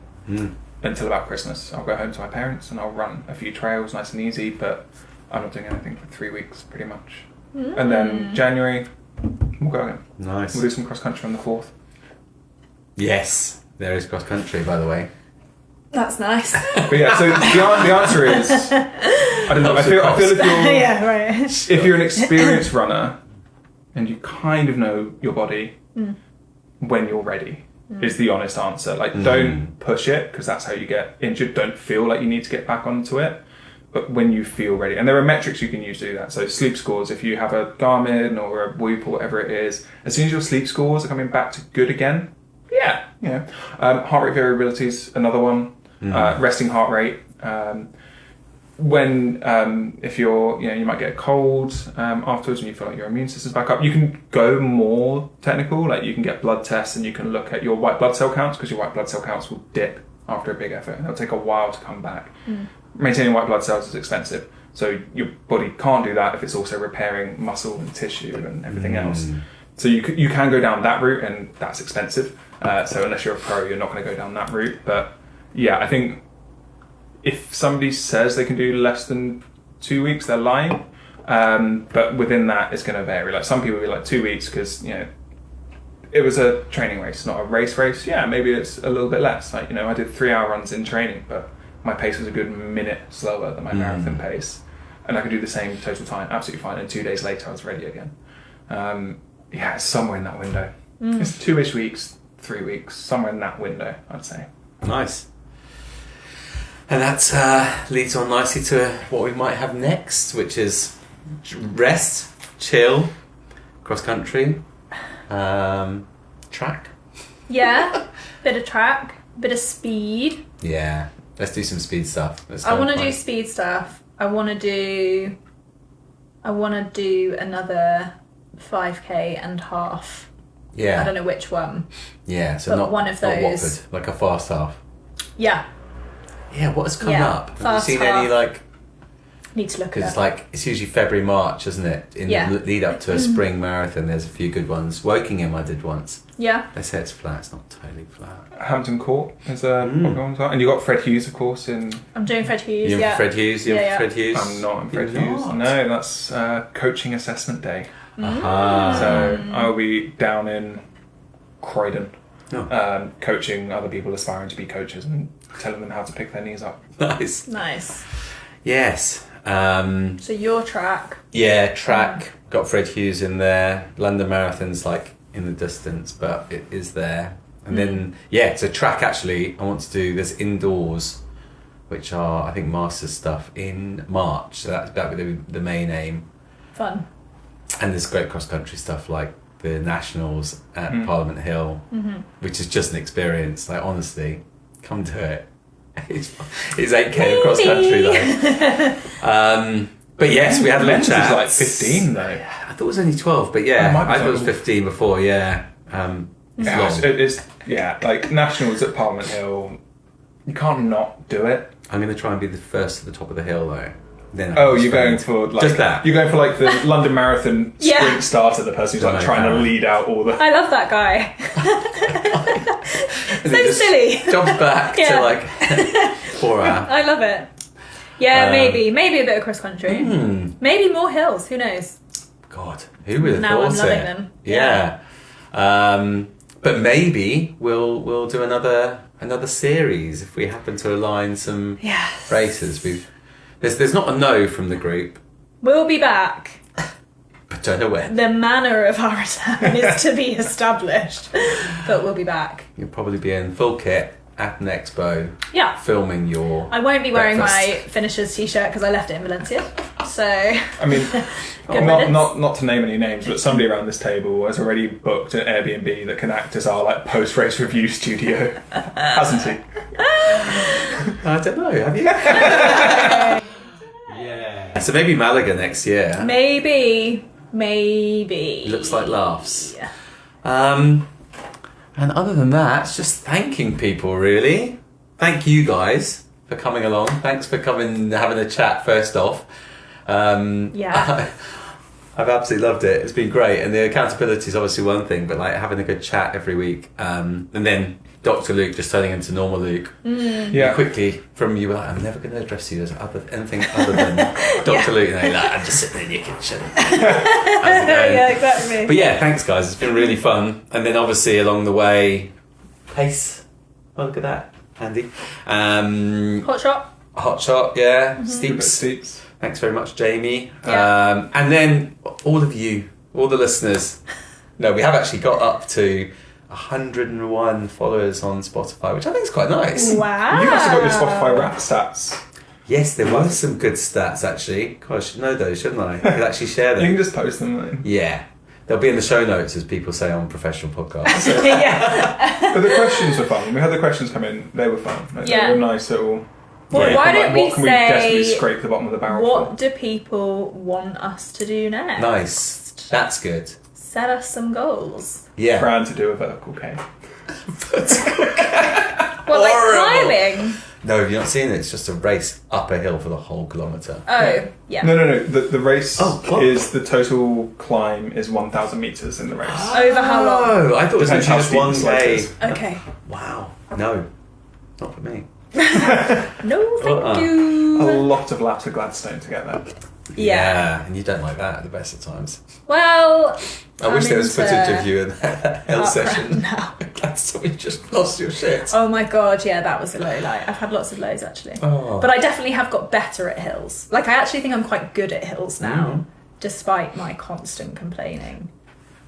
until about Christmas. I'll go home to my parents and I'll run a few trails, nice and easy. But I'm not doing anything for 3 weeks, pretty much. And then January, we'll go again. Nice. We'll do some cross country on the 4th. Yes, there is cross country, by the way. That's nice. But yeah, so the answer is, I don't know. I feel if you're Yeah, right. if you're an experienced runner and you kind of know your body when you're ready, is the honest answer. Like, don't push it because that's how you get injured. Don't feel like you need to get back onto it. But when you feel ready, and there are metrics you can use to do that. So sleep scores, if you have a Garmin or a Whoop or whatever it is, as soon as your sleep scores are coming back to good again, heart rate variability is another one. Resting heart rate. If you're, you might get a cold afterwards and you feel like your immune system's back up, you can go more technical. Like you can get blood tests and you can look at your white blood cell counts, because your white blood cell counts will dip after a big effort and it'll take a while to come back. Maintaining white blood cells is expensive, so your body can't do that if it's also repairing muscle and tissue and everything else. So you can go down that route, and that's expensive. So unless you're a pro, you're not going to go down that route. But yeah, I think if somebody says they can do less than 2 weeks, they're lying. But within that, it's going to vary. Like some people will be like 2 weeks because it was a training race, not a race. Yeah, maybe it's a little bit less. Like I did 3-hour runs in training, but my pace was a good minute slower than my marathon pace, and I could do the same total time absolutely fine. And 2 days later, I was ready again. It's somewhere in that window. It's 2-ish weeks, 3 weeks, somewhere in that window, I'd say. Nice. And that leads on nicely to what we might have next, which is rest, chill, cross country, track. Yeah, bit of track, bit of speed. Yeah, let's do some speed stuff. I want to do speed stuff. I want to do another 5k and half. Yeah. I don't know which one. Yeah, so but not one of not those. Watford, like a fast half. Yeah. Yeah, what has come up? Have you fast seen half. any like? Need to look at Because it. it's usually February, March, isn't it? In the lead up to a spring marathon, there's a few good ones. Wokingham I did once. Yeah. They say it's flat. It's not totally flat. Hampton Court is a popular one as well. And you got Fred Hughes, of course, in... I'm doing Fred Hughes, You're Fred Hughes? You're Fred Hughes? I'm not in Fred You're Hughes. not? No, that's coaching assessment day. Aha. So I'll be down in Croydon, Oh. coaching other people aspiring to be coaches and telling them how to pick their knees up. Nice. Nice. Yes. So your track. Yeah, track. Got Fred Hughes in there. London Marathon's like in the distance, but it is there. And then, so track actually, I want to do, there's indoors, which are, I think, Masters stuff in March. So that would be the main aim. Fun. And there's great cross-country stuff like the Nationals at Parliament Hill, which is just an experience. Like, honestly, come to it. It's 8k across country though. But yes, we had a little chat. It was like 15 though. I thought it was only 12, but yeah, I thought it was 15 before. Yeah, it's like Nationals at Parliament Hill. You can't not do it. I'm going to try and be the first to the top of the hill though. Then you're going for like just that. You're going for like the London Marathon sprint starter, the person who's like trying to lead out all the. I love that guy. So silly. Jumps back to like 4 hours. I love it. Yeah, maybe a bit of cross country. Maybe more hills. Who knows? God, who would have now thought I'm loving it? them. Yeah. But maybe we'll do another another series if we happen to align some Yes. races. There's not a no from the group, We'll be back. but don't know when. The manner of our return is to be established, but we'll be back. You'll probably be in full kit at an expo, Yeah. filming your. I won't be wearing breakfast. my finishers t-shirt because I left it in Valencia. So I mean, Good riddance. not to name any names, but somebody around this table has already booked an Airbnb that can act as our like post-race review studio, hasn't he? I don't know. Have you? Yeah. So maybe Malaga next year. maybe. Looks like laughs. Yeah. And other than that, it's just thanking people, really. Thank you guys for coming along. Thanks for coming and having a chat first off. Yeah. I've absolutely loved it. It's been great. And the accountability is obviously one thing, but like having a good chat every week. And then Dr. Luke just turning into normal Luke. Yeah. Quickly from you were like, I'm never going to address you as anything other than Dr. Luke. And then you're like, I'm just sitting in your kitchen. Yeah, exactly. But yeah, thanks guys. It's been really fun. And then obviously along the way, pace. Oh, look at that. Handy. Hot shot. Hot shot, yeah. Good bit of Steeps. steeps. Thanks very much, Jamie. Yeah. And then all of you, all the listeners. No, we have actually got up to 101 followers on Spotify, which I think is quite nice. Wow. You also got your Spotify Wrapped stats. Yes, there were some good stats actually. God, I should know those, shouldn't I? I could actually share You can them. just post them. Then. Yeah. They'll be in the show notes, as people say on professional podcasts. Yeah. But the questions were fun. We had the questions come in. They were fun. Yeah. They were nice little. Well, Yeah. why don't we What can we desperately say scrape the bottom of the barrel what for? do people want us to do next? Nice. That's good. Set us some goals. Yeah. Fran to do a vertical K. Well, like Horrible. climbing. No, have you not seen it? It's just a race up a hill for the whole kilometre. Oh, yeah. No. The race Oh, what? is the total climb is 1,000 meters in the race. Over how long? Oh, I thought it was Depends actually how just steep the 1K. slope is. Okay. Wow. No, not for me. No, thank Uh-uh. A you. lot of laps of Gladstone to get there. Yeah. And you don't like that at the best of times. Well, I wish I'm there was into footage of you in that hill art session. now. That's when you just lost your shit. Oh my god, yeah, that was a low light. I've had lots of lows actually. Oh. But I definitely have got better at hills. Like, I actually think I'm quite good at hills now, despite my constant complaining.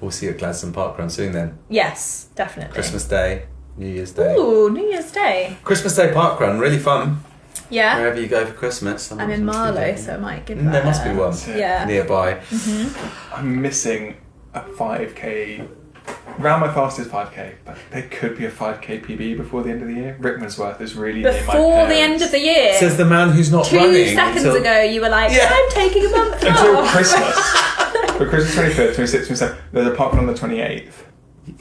We'll see you at Gladstone Park Run soon then. Yes, definitely. Christmas Day, New Year's Day. Ooh, New Year's Day. Christmas Day Park Run, really fun. Yeah. Wherever you go for Christmas. I'm in Marlow, so I might give that There must be a- one Yeah. nearby. I'm missing a 5k. Round my fastest 5k, but there could be a 5k PB before the end of the year. Rickmansworth is really near my Before the parents. end of the year. Says the man who's not 2 running seconds until- ago, you were like, Yeah. I'm taking a month Until off. Christmas. But Christmas 25th, 26th, 27th. There's a park run on the 28th.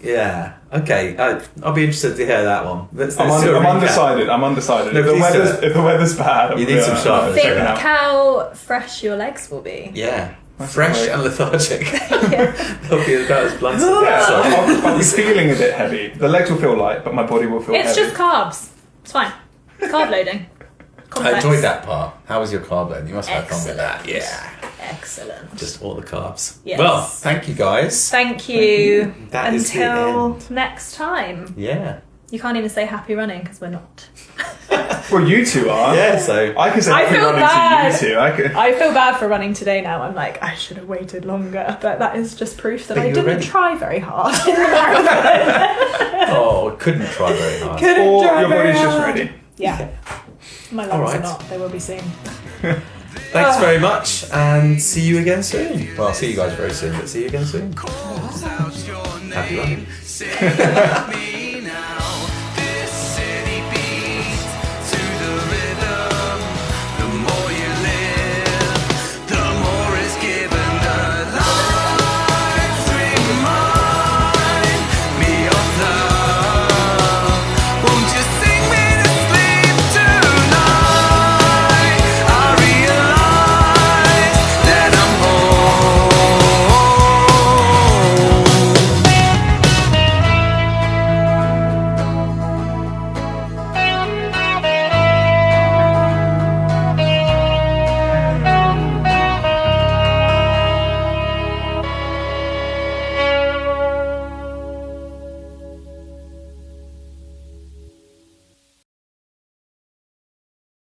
Yeah. Okay. I'll be interested to hear that one. Let's I'm do a recap. undecided. I'm undecided. No, if, the please do weather's, it. if the weather's bad, You need some sharpness. check it Think out. how fresh your legs will be. Yeah. That's Fresh great. and lethargic. They'll be about as blunt as Yeah, that. I'll be feeling a bit heavy. The legs will feel light, but my body will feel It's heavy. just carbs. It's fine. Carb loading. I Complex. enjoyed that part. How was your carb load? You must have had fun with that. Excellent. Yeah. Excellent. Just all the carbs. Yes. Well, thank you guys. Thank you. That is the Until end. next time. Yeah. You can't even say happy running because we're not. Well, you two are. Yeah, so I can say I happy feel running bad. to you two. I can. I feel bad for running today now. I'm like, I should have waited longer. But that is just proof that But I you're didn't ready. try very hard in the marathon. oh, couldn't try very hard. Couldn't Or try your very body's just hard. ready. Yeah. My lungs Alright. are not. They will be soon. Thanks very much, and see you again soon. Well, I'll see you guys very soon, but see you again soon. Happy running.